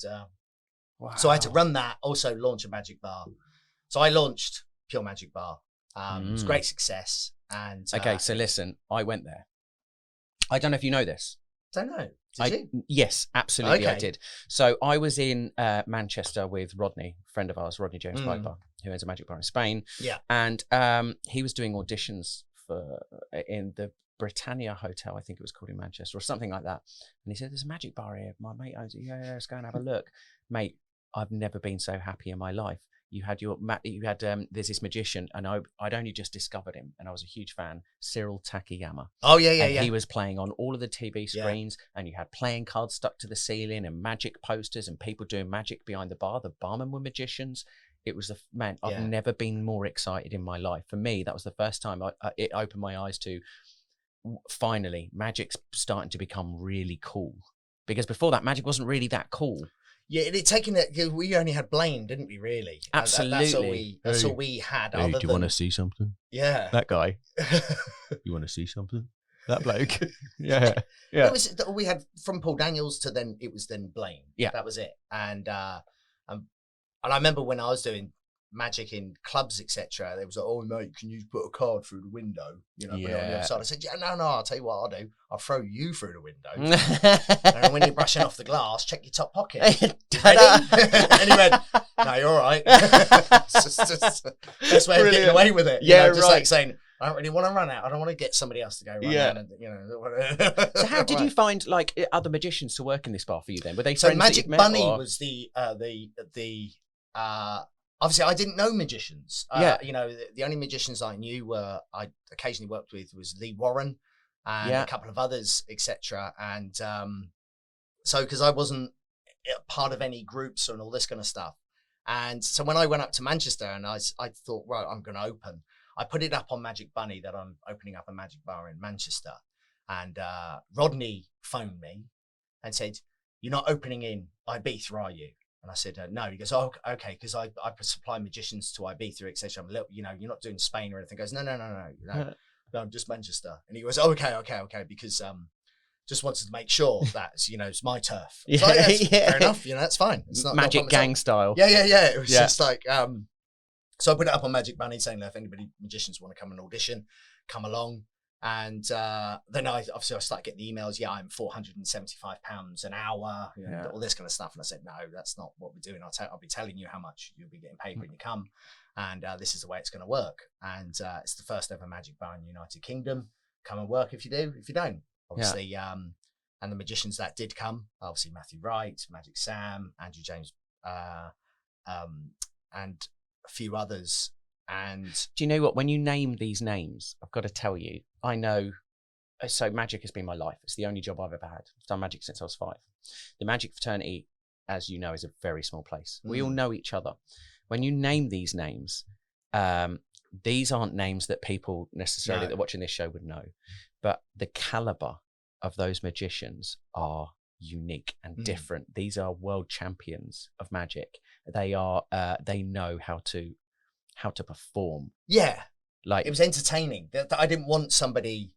wow. So I had to run that. Also launch a magic bar. So I launched Pure Magic Bar. It was a great success. And okay, so listen, I went there. I don't know if you know this. Don't know. Did you? Yes, absolutely, okay. I did. So I was in Manchester with Rodney, a friend of ours, Rodney James Piper, who owns a magic bar in Spain. Yeah. And he was doing auditions in the Britannia Hotel, I think it was called, in Manchester, or something like that. And he said, there's a magic bar here. My mate owns it. Yeah, let's go and have a look. Mate, I've never been so happy in my life. There's this magician, and I'd only just discovered him, and I was a huge fan, Cyril Takayama. Oh yeah. He was playing on all of the TV screens, and you had playing cards stuck to the ceiling and magic posters and people doing magic behind the bar. The barmen were magicians. It was I've never been more excited in my life. For me, that was the first time it opened my eyes to finally magic's starting to become really cool. Because before that, magic wasn't really that cool. Yeah, it taken it. We only had Blaine, didn't we? Really, Absolutely. That's all we had. Hey, do you want to see something? Yeah, That guy. You want to see something? That bloke. Yeah. It was all we had from Paul Daniels to then. It was then Blaine. Yeah, that was it. And I remember when I was doing magic in clubs, etc. They was like, "Oh mate, can you put a card through the window? You know, put it on the other side." I said, "Yeah, no. I'll tell you what I'll do. I'll throw you through the window, and when you're brushing off the glass, check your top pocket." Ready? And he went, "No, you're all right." It's just best way of getting away with it. Yeah, just like saying, "I don't really want to run out. I don't want to get somebody else to go run out." And, So how did you find like other magicians to work in this bar for you then? Were they so friends Magic that you'd Bunny met, or? was the obviously I didn't know magicians. You know, the only magicians I knew I occasionally worked with was Lee Warren and a couple of others, etc. And so because I wasn't part of any groups and all this kind of stuff, and so when I went up to Manchester and I thought, right, I'm going to open. I put it up on Magic Bunny that I'm opening up a magic bar in Manchester, and Rodney phoned me and said, "You're not opening in Ibiza, are you?" And I said, "No." He goes, "Oh, okay," because I supply magicians to Ibiza, etc. I'm a little, you know, you're not doing Spain or anything. He goes, no, I'm just Manchester. And he goes, "Oh, okay, because just wanted to make sure that, you know, it's my turf." Yeah, So, fair enough. You know, that's fine. It's not Magic Gang style. Yeah. It was just like, so I put it up on Magic Bunny saying, if anybody magicians want to come and audition, come along. And then I started getting the emails. Yeah, I'm £475 an hour, you know, all this kind of stuff. And I said, no, that's not what we're doing. I'll be telling you how much you'll be getting paid when you come, and this is the way it's going to work. And it's the first ever magic bar in the United Kingdom. Come and work if you do. If you don't, obviously. And the magicians that did come, obviously Matthew Wright, Magic Sam, Andrew James, and a few others. And do you know what? When you name these names, I've got to tell you, I know. So magic has been my life. It's the only job I've ever had. I've done magic since I was 5. The magic fraternity, as you know, is a very small place. We all know each other. When you name these names, these aren't names that people necessarily that are watching this show would know, but the caliber of those magicians are unique and different. These are world champions of magic. They are. They know how to perform. Yeah, like it was entertaining. I didn't want somebody,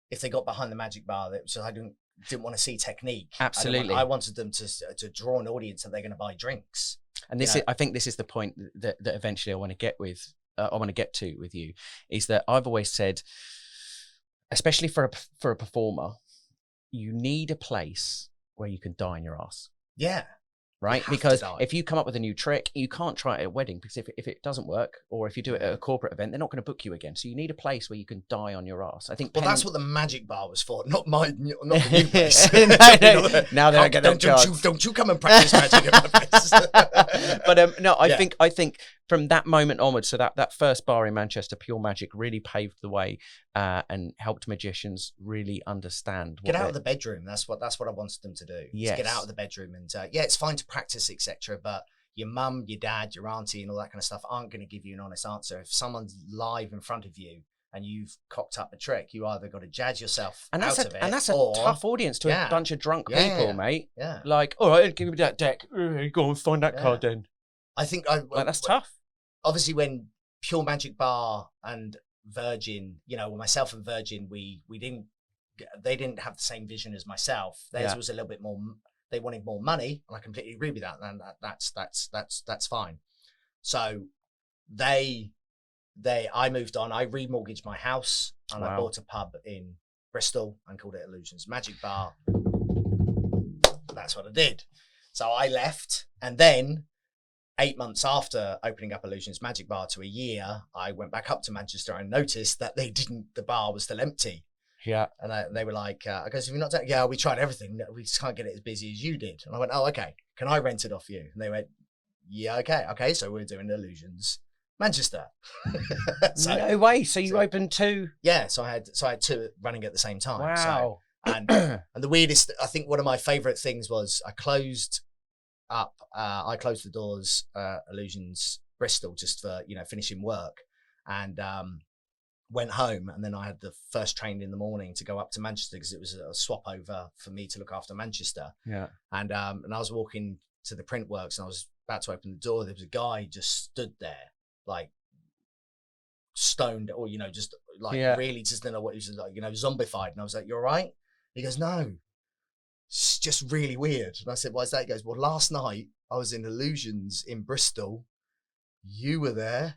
if they got behind the magic bar, that was, I didn't want to see technique. Absolutely, I wanted them to draw an audience that they're going to buy drinks. And this is, I think this is the point that eventually I want to get to with you, is that I've always said, especially for a performer, you need a place where you can die on your ass. Yeah. Right? Because if you come up with a new trick, you can't try it at a wedding, because if it doesn't work, or if you do it at a corporate event, they're not going to book you again. So you need a place where you can die on your ass. I think. Well, that's what the magic bar was for, not the new place. Now they don't get them cards. Don't you come and practice magic at my place. But no, I think from that moment onwards, so that first bar in Manchester, Pure Magic, really paved the way and helped magicians really understand. Get out of the bedroom. That's what I wanted them to do. Yes. Get out of the bedroom and it's fine to practice, etc. But your mum, your dad, your auntie, and all that kind of stuff aren't going to give you an honest answer. If someone's live in front of you and you've cocked up a trick, you either got to jazz yourself out of it. And that's a tough audience to a bunch of drunk people, mate. Yeah. Like, all right, give me that deck. Go and find that card then. I think that's tough. Obviously, when Pure Magic Bar and Virgin, myself and Virgin, they didn't have the same vision as myself. Theirs was a little bit more. They wanted more money, and I completely agree with that. And that's fine. So I moved on. I remortgaged my house, and I bought a pub in Bristol and called it Illusions Magic Bar. That's what I did. So I left, and then 8 months after opening up Illusions Magic Bar to a year, I went back up to Manchester and noticed that the bar was still empty. Yeah. And they were like, I goes, have you not done? Yeah, we tried everything. We just can't get it as busy as you did. And I went, oh, okay. Can I rent it off you? And they went, yeah, okay. Okay. So we're doing Illusions Manchester. No way. So you opened 2? Yeah. So I had 2 running at the same time. Wow. And the weirdest, I think one of my favorite things was I closed the doors, Illusions Bristol, just for, finishing work, and went home. And then I had the first train in the morning to go up to Manchester, because it was a swap over for me to look after Manchester. Yeah. And I was walking to the print works, and I was about to open the door. There was a guy just stood there, like stoned, or just like really just didn't know what he was like, zombified. And I was like, "You all right?" He goes, "No, it's just really weird." And I said, "Why is that?" He goes, "Well, last night I was in Illusions in Bristol. You were there."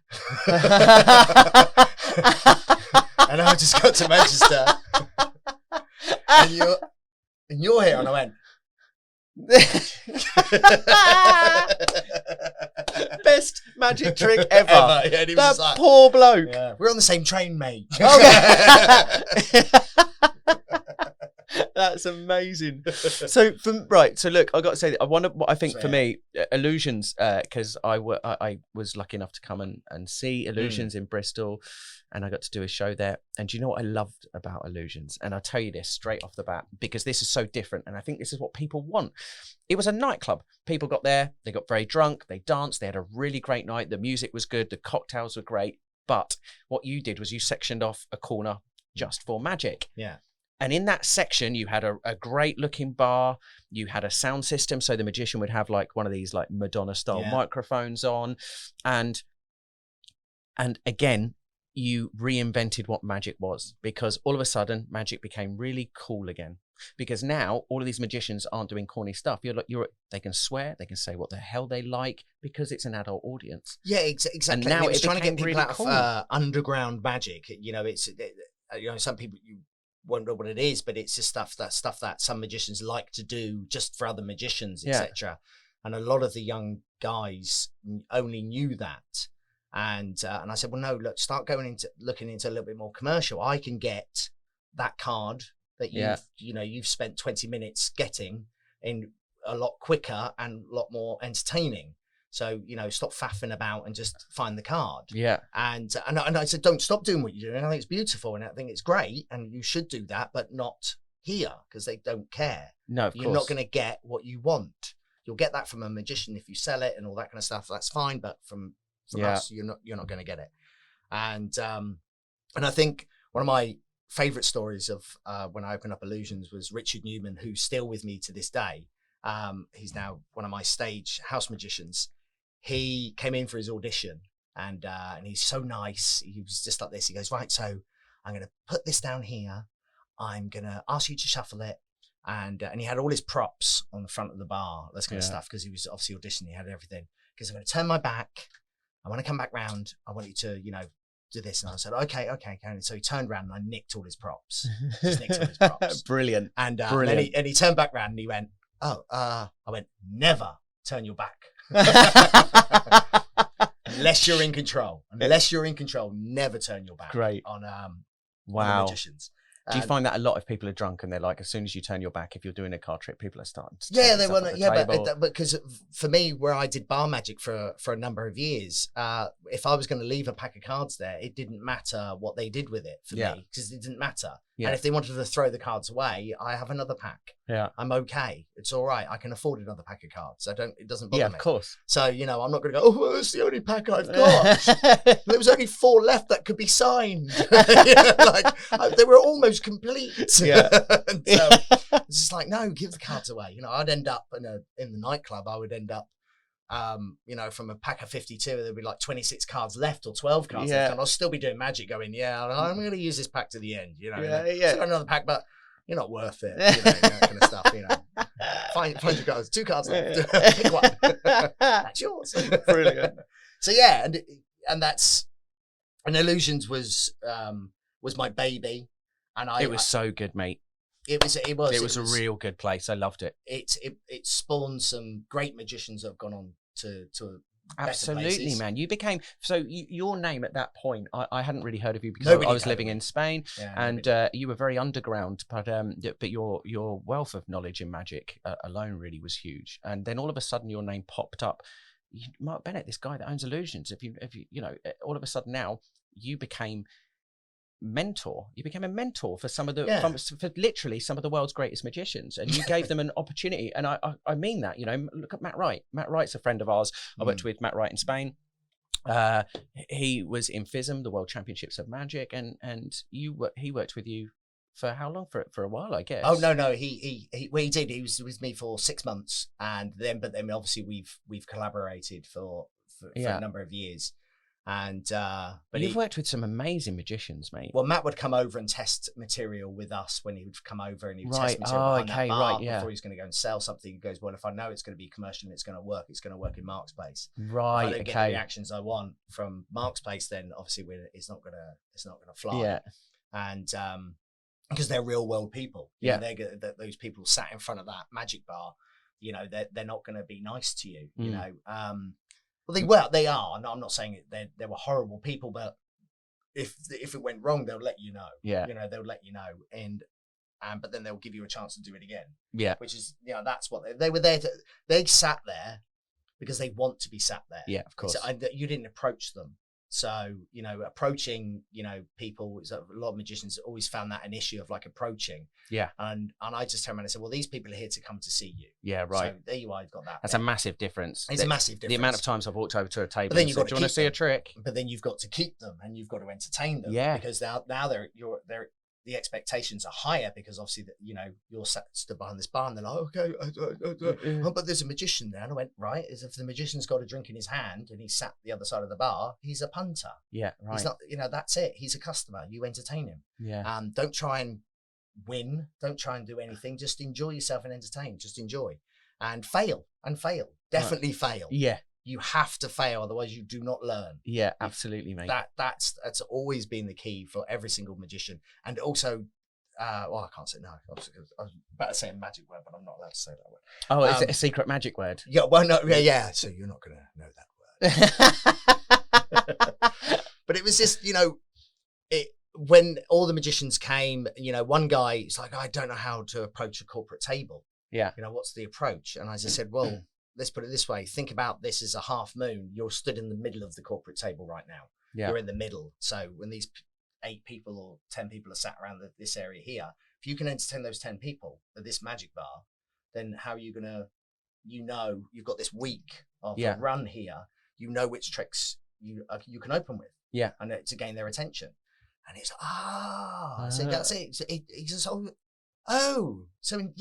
And I just got to Manchester, and you're here, and I went, best magic trick ever. Yeah, and he was That just like, poor bloke. yeah, we're on the same train, mate. That's amazing. So look, I got to say that I think for me, Illusions, because I was lucky enough to come and see Illusions in Bristol, and I got to do a show there. And do you know what I loved about Illusions? And I'll tell you this straight off the bat, because this is so different, and I think this is what people want. It was a nightclub. People got there, they got very drunk, they danced, they had a really great night. The music was good, the cocktails were great. But what you did was you sectioned off a corner just for magic. Yeah. And in that section, you had a great looking bar. You had a sound system. So the magician would have like one of these like Madonna style microphones on. And again, you reinvented what magic was, because all of a sudden magic became really cool again. Because now all of these magicians aren't doing corny stuff. They can swear, they can say what the hell they like, because it's an adult audience. Yeah, exactly. And now it's trying to get people really out cool. of underground magic. It's some people, you won't know what it is, but it's just stuff that some magicians like to do just for other magicians, etc. And a lot of the young guys only knew that. And I said, well, no, look, start looking into a little bit more commercial. I can get that card that you've spent 20 minutes getting in a lot quicker and a lot more entertaining. So, stop faffing about and just find the card. Yeah. And I said, don't stop doing what you're doing. I think it's beautiful and I think it's great and you should do that, but not here, because they don't care. No, of course. You're not going to get what you want. You'll get that from a magician if you sell it and all that kind of stuff. That's fine, but from us, you're not going to get it. And I think one of my favorite stories of when I opened up Illusions was Richard Newman, who's still with me to this day. He's now one of my stage house magicians. He came in for his audition and he's so nice. He was just like this. He goes, right, so I'm going to put this down here. I'm going to ask you to shuffle it. And he had all his props on the front of the bar, this kind of stuff, because he was obviously auditioning. He had everything. Because I'm going to turn my back. I want to come back round. I want you to, do this. And I said, okay. And so he turned around and I nicked all his props. Just nicked all his props. Brilliant. And then he turned back round and he went, I went, never turn your back. Unless you're in control. Never turn your back. Great. On wow. magicians. Do you find that a lot if people are drunk and they're like, as soon as you turn your back, if you're doing a card trick, people are starting to they want to, but because for me, where I did bar magic for a number of years, if I was going to leave a pack of cards there, it didn't matter what they did with it for me, because it didn't matter. Yeah. And if they wanted to throw the cards away, I have another pack. Yeah, I'm okay. It's all right. I can afford another pack of cards. It doesn't bother me. Yeah, of course. So, I'm not going to go, oh, it's the only pack I've got. There was only 4 left that could be signed. They were almost complete. Yeah. And so it's just like, no, give the cards away. I'd end up in the nightclub, I would end up, from a pack of 52, there'd be like 26 cards left or 12 cards left, and I'll still be doing magic going, I'm going to use this pack to the end, So another pack, but you're not worth it, that kind of stuff, Find your cards, 2 cards left, pick one, that's yours. Brilliant. So and Illusions was my baby, and it was so good, mate. It was a real good place. I loved it. It spawned some great magicians that have gone on to absolutely, man. You became your name at that point. I hadn't really heard of you because I was living in Spain, and you were very underground. But your wealth of knowledge in magic alone really was huge. And then all of a sudden, your name popped up. Mark Bennett, this guy that owns Illusions. If you all of a sudden now you became you became a mentor for some of the for literally some of the world's greatest magicians, and you gave them an opportunity. And I mean that, look at Matt Wright. Matt Wright's a friend of ours. I worked with Matt Wright in Spain. He was in FISM, the World Championships of Magic, and he worked with you for how long? For a while, I guess. Oh no, he did. He was with me for 6 months, but then obviously we've collaborated for a number of years. And but you've worked with some amazing magicians, mate. Well, Matt would come over and test material with us when he would come over, and he would test material behind that bar before he's going to go and sell something. He goes, well, if I know it's going to be commercial and it's going to work in Mark's place. Right. If I don't get the reactions I want from Mark's place, then obviously it's not gonna fly. Yeah. And because they're real world people. Yeah. Those people sat in front of that magic bar, they're not going to be nice to you. You know. Well, they are. No, I'm not saying they were horrible people, but if it went wrong, they'll let you know. Yeah. They'll let you know, and but then they'll give you a chance to do it again. Yeah. Which is, that's what they were there to. They sat there because they want to be sat there. Yeah, of course. You didn't approach them. So, approaching, people, a lot of magicians always found that an issue of like approaching. Yeah. And I just turned around and said, well, these people are here to come to see you. Yeah, right. So there you are, you've got that. That's a massive difference. It's a massive difference. The amount of times I've walked over to a table but then and said, do you want to see a trick? But then you've got to keep them and you've got to entertain them. Yeah. Because now the expectations are higher because obviously you're stood behind this bar and they're like, okay, but there's a magician there. And I went, right, as if the magician's got a drink in his hand and he's sat the other side of the bar, he's a punter. Yeah, right. He's not, that's it. He's a customer. You entertain him. Yeah. Don't try and win. Don't try and do anything. Just enjoy yourself and entertain. Just enjoy and fail. Definitely fail. Yeah. You have to fail, otherwise you do not learn. Yeah, absolutely, mate. That's always been the key for every single magician. And also, I can't say no. I was about to say a magic word, but I'm not allowed to say that word. Oh, is it a secret magic word? Yeah, well, no, yeah. So you're not going to know that word. But it was just, when all the magicians came, one guy, he's like, I don't know how to approach a corporate table. Yeah. What's the approach? And I just said, well, let's put it this way. Think about this as a half moon. You're stood in the middle of the corporate table right now. Yeah. You're in the middle. So when these 8 people or 10 people are sat around this area here, if you can entertain those 10 people at this magic bar, then how are you going to, you've got this week of a run here. You know which tricks you can open with. Yeah. And to gain their attention. And it's, so that's it. So he just, so in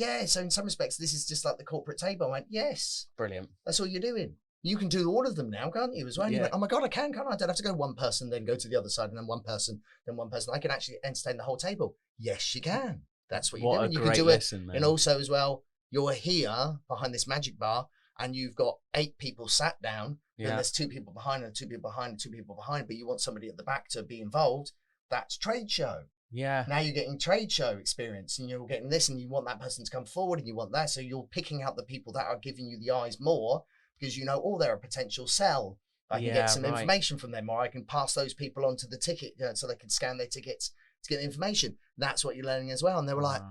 some respects, this is just like the corporate table. I went, yes. Brilliant. That's all you're doing. You can do all of them now, can't you, as well? And you went, oh my God, I can, can't I? I don't have to go one person, then go to the other side, and then one person, then one person. I can actually entertain the whole table. Yes, you can. That's what you're doing. You can do it. Man. And also as well, you're here behind this magic bar, and you've got 8 people sat down, and there's 2 people behind, and 2 people behind, and 2 people behind, but you want somebody at the back to be involved. That's trade show. Yeah. Now you're getting trade show experience and you're getting this and you want that person to come forward and you want that. So you're picking out the people that are giving you the eyes more because they're a potential sell. I can get some information from them, or I can pass those people on to the ticket so they can scan their tickets to get the information. That's what you're learning as well. And they were like,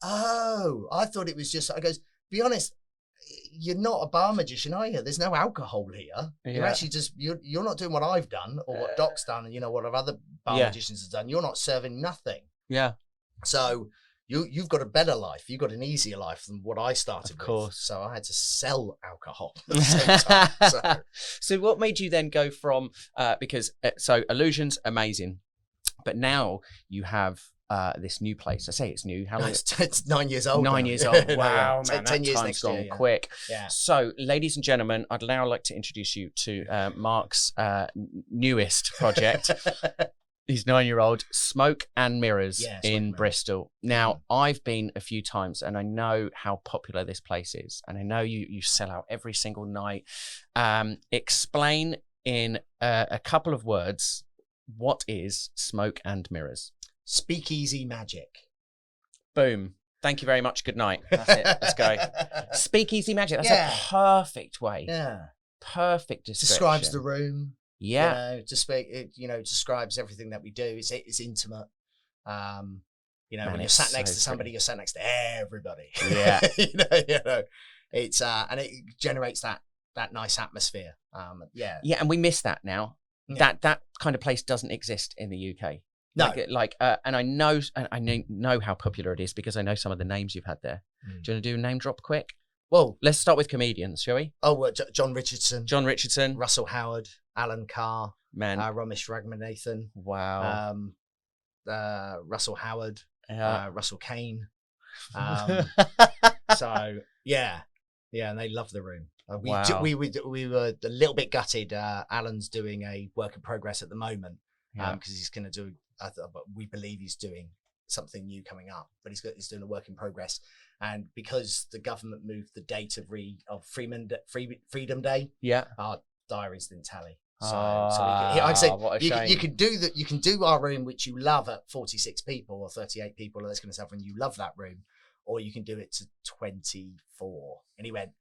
oh, I thought it was just, I goes, be honest, you're not a bar magician, are you? There's no alcohol here. Yeah. You're actually just, you're not doing what I've done or what Doc's done and what other bar magicians have done. You're not serving nothing. Yeah. So you've got a better life. You've got an easier life than what I started with. Of course. So I had to sell alcohol at the same time. So what made you then go from, so Illusions, amazing. But now you have this new place. I say it's new. How long? It's 9 years old. 9 years old. Wow, man, 10 years time's next gone year. quick. Yeah. So, ladies and gentlemen, I'd now like to introduce you to Mark's newest project. His 9-year-old Smoke and Mirrors in Bristol. Now, I've been a few times, and I know how popular this place is, and I know you sell out every single night. Explain in a couple of words, what is Smoke and Mirrors? Speakeasy magic. Boom. Thank you very much. Good night. That's it. Let's go. Speakeasy magic. That's a perfect way. Yeah. Perfect description. Describes the room. Yeah. It describes everything that we do. It's intimate. Man, when you're sat next to somebody, you're sat next to everybody. Yeah. It's and it generates that nice atmosphere. Yeah. Yeah, and we miss that now. Yeah. That kind of place doesn't exist in the UK. No. And I know how popular it is because I know some of the names you've had there. Do you want to do a name drop quick? Well, let's start with comedians, shall we? Oh, John Richardson. John Richardson. Russell Howard. Alan Carr. Man. Ramesh Raghunathan. Wow. Russell Howard. Russell Kane. So yeah, and they love the room. We were a little bit gutted. Alan's doing a work in progress at the moment because he's going to do. We believe he's doing something new coming up, but he's doing a work in progress, and because the government moved the date of Freedom Day, our diaries didn't tally. So like I said, what a shame. You can do that. You can do our room, which you love, at 46 people or 38 people, or this kind of stuff, and you love that room, or you can do it to 24. And he went,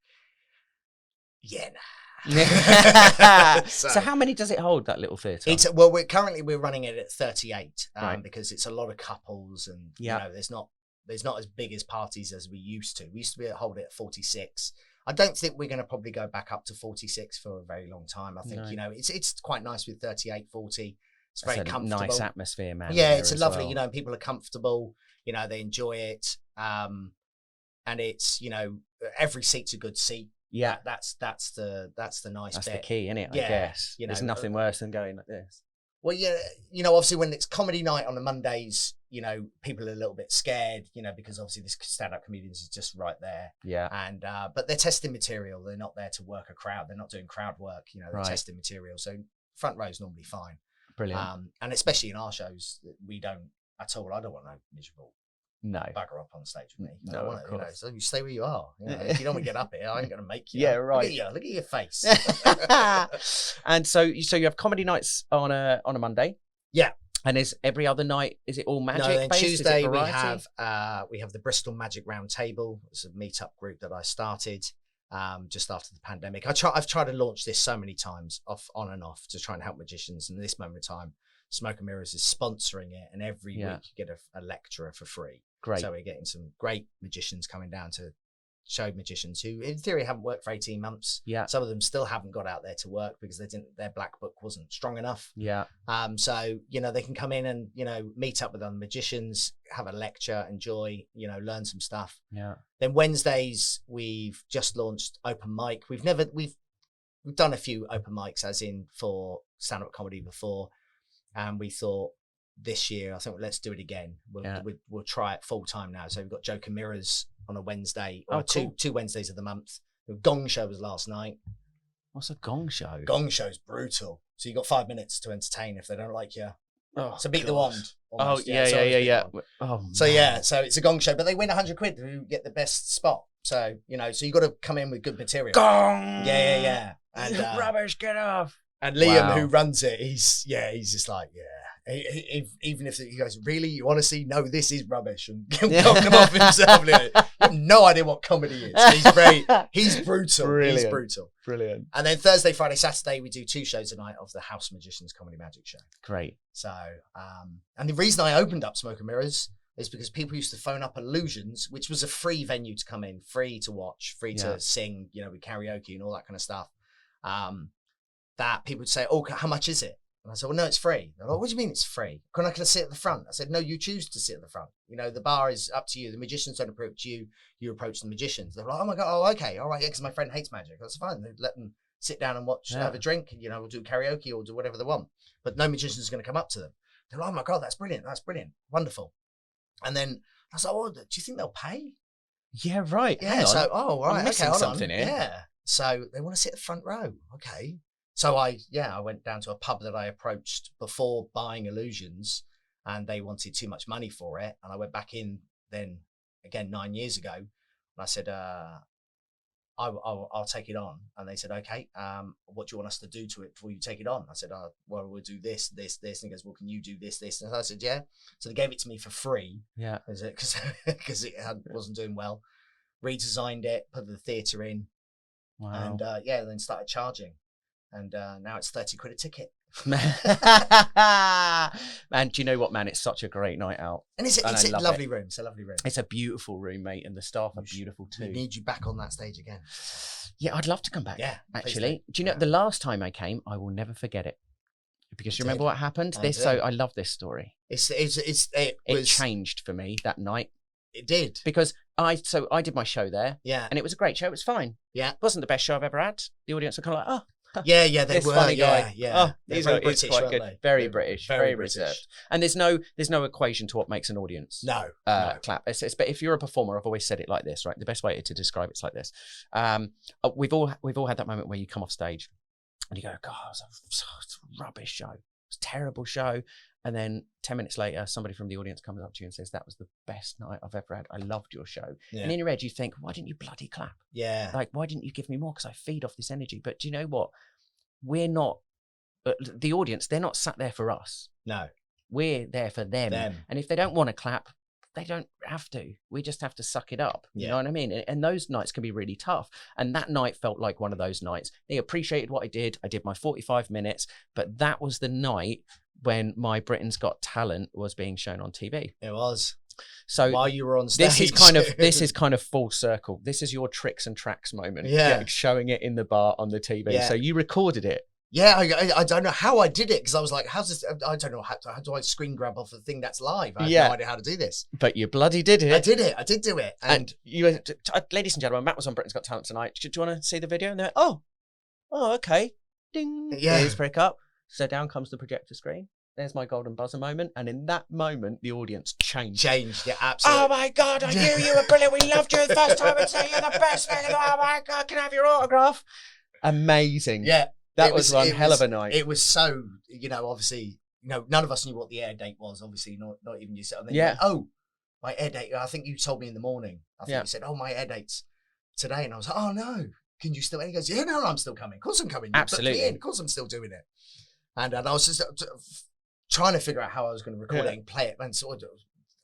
yeah, nah. So how many does it hold, that little theatre? Well, we're running it at 38 because it's a lot of couples, and you know, there's not as big as parties as we used to. We used to hold it at 46. I don't think we're going to probably go back up to 46 for a very long time. I think you know, it's quite nice with 38, 40. It's very comfortable. Nice atmosphere, man. Yeah, it's a lovely, you know, people are comfortable, you know, they enjoy it. And it's, you know, every seat's a good seat. Yeah, that's the nice that's bit. The key, isn't it? I guess. You know, there's nothing worse than going like this. Well, yeah, you know, obviously when it's comedy night on the Mondays, you know, people are a little bit scared, you know, because obviously this stand-up comedians is just right there. Yeah. And but they're testing material. They're not there to work a crowd. They're not doing crowd work. You know, they're testing material. So front row's normally fine. Brilliant. And especially in our shows, we don't at all. I don't want no miserable. No. Bugger up on stage with me. No, of course. You know, so you stay where you are. You know, if you don't want to get up here, I ain't going to make you. Yeah, right. Look at your face. And so you have comedy nights on a Monday. Yeah. And is every other night, is it all magic? No, then based? Tuesday we have the Bristol Magic Round Table. It's a meetup group that I started just after the pandemic. I've tried to launch this so many times, on and off, to try and help magicians. And at this moment in time, Smoke and Mirrors is sponsoring it, and every week you get a lecturer for free. Great. So we're getting some great magicians coming down to show magicians who, in theory, haven't worked for 18 months. Yeah. Some of them still haven't got out there to work because their black book wasn't strong enough. Yeah. So, you know, they can come in and, you know, meet up with other magicians, have a lecture, enjoy, you know, learn some stuff. Yeah. Then Wednesdays, we've just launched open mic. We've done a few open mics as in for stand-up comedy before. And we thought this year, I think let's do it again. We'll try it full time now. So we've got Joke and Mirrors on a Wednesday, or cool. two Wednesdays of the month. The Gong Show was last night. What's a gong show? Gong Show's brutal. So you got 5 minutes to entertain if they don't like you. Oh, so beat the wand. Almost. Oh, yeah. Oh, so man. So it's a gong show, but they win 100 quid who get the best spot. So, you know, so you got to come in with good material. Gong! Yeah. And rubbish, get off. And Liam, who runs it, he's just like, even if he goes, really, you honestly, no, this is rubbish, and come off himself. You have no idea what comedy is. He's brutal. Brilliant. He's brutal. Brilliant. And then Thursday, Friday, Saturday, we do 2 shows a night of the House Magicians Comedy Magic Show. Great. So, and the reason I opened up Smoke and Mirrors is because people used to phone up Illusions, which was a free venue to come in, free to watch, free to sing, you know, with karaoke and all that kind of stuff. That people would say, oh, how much is it? And I said, well, no, it's free. They're like, what do you mean it's free? Can I sit at the front? I said, no, you choose to sit at the front. You know, the bar is up to you. The magicians don't approach you. You approach the magicians. They're like, oh my God, oh, okay. All right, yeah, because my friend hates magic. That's fine. They let them sit down and watch, have a drink, you know, we'll do karaoke or do whatever they want. But no magician's going to come up to them. They're like, oh my God, that's brilliant. That's brilliant. Wonderful. And then I was like, oh, do you think they'll pay? Yeah, right. Yeah, so, oh, right. I'm missing something here. Yeah. So they want to sit at the front row. Okay. So I went down to a pub that I approached before buying Illusions, and they wanted too much money for it. And I went back in then again 9 years ago, and I said, I'll take it on. And they said, okay, what do you want us to do to it before you take it on? I said, well, we'll do this. And he goes, well, can you do this? And I said, yeah. So they gave it to me for free. Yeah. Because it wasn't doing well. Redesigned it, put the theatre in. Wow. And then started charging. And now it's 30 quid a ticket. Man, do you know what, man? It's such a great night out. And it's a lovely room. It's a lovely room. It's a beautiful room, mate. And the staff are beautiful too. We need you back on that stage again. Yeah, I'd love to come back. Yeah, actually. Do you know, the last time I came, I will never forget it. Because you remember what happened? I love this story. It changed for me that night. It did. Because I did my show there. Yeah. And it was a great show. It was fine. Yeah. It wasn't the best show I've ever had. The audience were kind of like, oh. Yeah, they This were. funny Yeah, guy. yeah. Oh, They're he's very he's British, quite weren't good. they? Very They're British, very very British. reserved. And there's no equation to what makes an audience. No. Clap. But if you're a performer, I've always said it like this, right? The best way to describe it's like this. We've all had that moment where you come off stage and you go, God, it was a rubbish show. It was a terrible show. And then 10 minutes later, somebody from the audience comes up to you and says, that was the best night I've ever had. I loved your show. Yeah. And in your head, you think, why didn't you bloody clap? Yeah. Like, why didn't you give me more? Because I feed off this energy. But do you know what? We're not, the audience, they're not sat there for us. No. We're there for them. And if they don't want to clap, they don't have to. We just have to suck it up. You know what I mean? And those nights can be really tough. And that night felt like one of those nights. They appreciated what I did. I did my 45 minutes, but that was the night when my Britain's Got Talent was being shown on TV. It was. So while you were on stage, this is kind of full circle. This is your tricks and tracks moment. Yeah. Showing it in the bar on the TV. Yeah. So you recorded it. Yeah, I don't know how I did it because I was like, how's this? I don't know how do I screen grab off a thing that's live? I have no idea how to do this. But you bloody did it. I did it. I did do it. And you, ladies and gentlemen, Matt was on Britain's Got Talent tonight. Do you want to see the video? And they're like, oh, okay. Ding. Yeah. Ears prick up. So down comes the projector screen. There's my golden buzzer moment. And in that moment, the audience changed. Yeah, absolutely. Oh my God, I knew you were brilliant. We loved you the first time and said you're the best thing. Oh my God, can I have your autograph? Amazing. Yeah. That was one hell of a night. It was so, obviously, none of us knew what the air date was, obviously, not even you. And then you went, my air date, I think you told me in the morning. I think you said, my air date's today. And I was like, oh no, can you still? And he goes, yeah, no, I'm still coming. Of course I'm coming. Absolutely. Of course I'm still doing it. And I was just trying to figure out how I was going to record it and play it, and sort of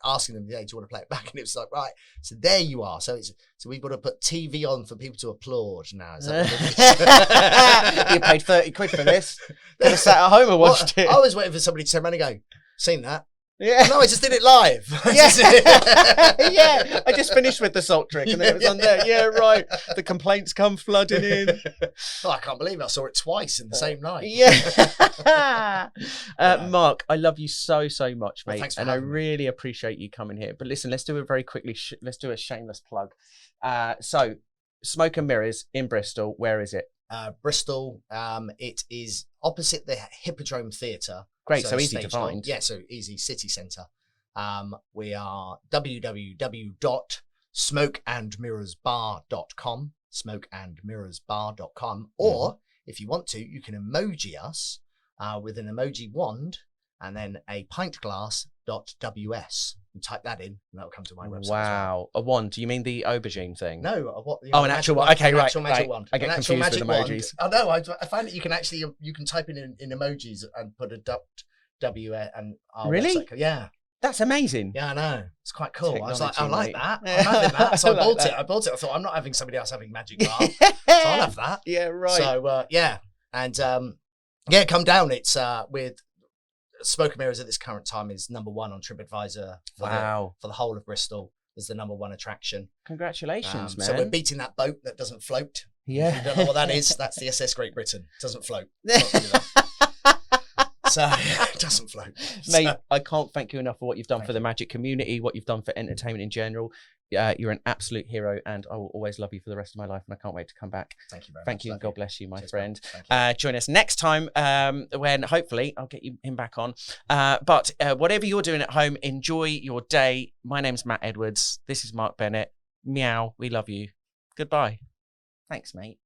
asking them, do you want to play it back? And it was like, right, so there you are. So we've got to put TV on for people to applaud now. Is that what it is? You paid 30 quid for this. Could have sat at home and watched it. I was waiting for somebody to turn around and go, seen that? Yeah. No, I just did it live. Yeah. I just finished with the salt trick and then it was on there. Yeah, right. The complaints come flooding in. I can't believe it. I saw it twice in the same night. Yeah. Mark, I love you so much, mate. Thanks for and I having me. really appreciate you coming here. But listen, let's do it very quickly. Let's do a shameless plug. So Smoke and Mirrors in Bristol. Where is it? Bristol. It is opposite the Hippodrome Theatre. Great, so easy to find. Yeah, so easy, city centre. We are www.smokeandmirrorsbar.com, smokeandmirrorsbar.com, or if you want to, you can emoji us with an emoji wand and then a pintglass.ws. And type that in, and that'll come to my website. Wow, a wand? Do you mean the aubergine thing? No, an actual one. Okay, right. Actual magic wand. I get confused with emojis. Oh no, I found that you can actually type in emojis and put a W and our really? Website. Yeah, that's amazing. Yeah, I know. It's quite cool. Technology, I was like, I like mate. that. I'm having that. So I bought it. I thought I'm not having somebody else having magic bar, so I'll have that. Yeah, right. So and come down. It's with Smoke and Mirrors at this current time is #1 on TripAdvisor for the whole of Bristol. Is the #1 attraction. Congratulations, man. So we're beating that boat that doesn't float. Yeah. If you don't know what that is, that's the SS Great Britain. It doesn't float. So it doesn't float. Mate, I can't thank you enough for what you've done for the magic community, what you've done for entertainment in general. You're an absolute hero, and I will always love you for the rest of my life, and I can't wait to come back. Thank you very much. Thank you, and God bless you, my friend. You. Join us next time when hopefully I'll get him back on. But whatever you're doing at home, enjoy your day. My name's Matt Edwards. This is Mark Bennett. Meow. We love you. Goodbye. Thanks, mate.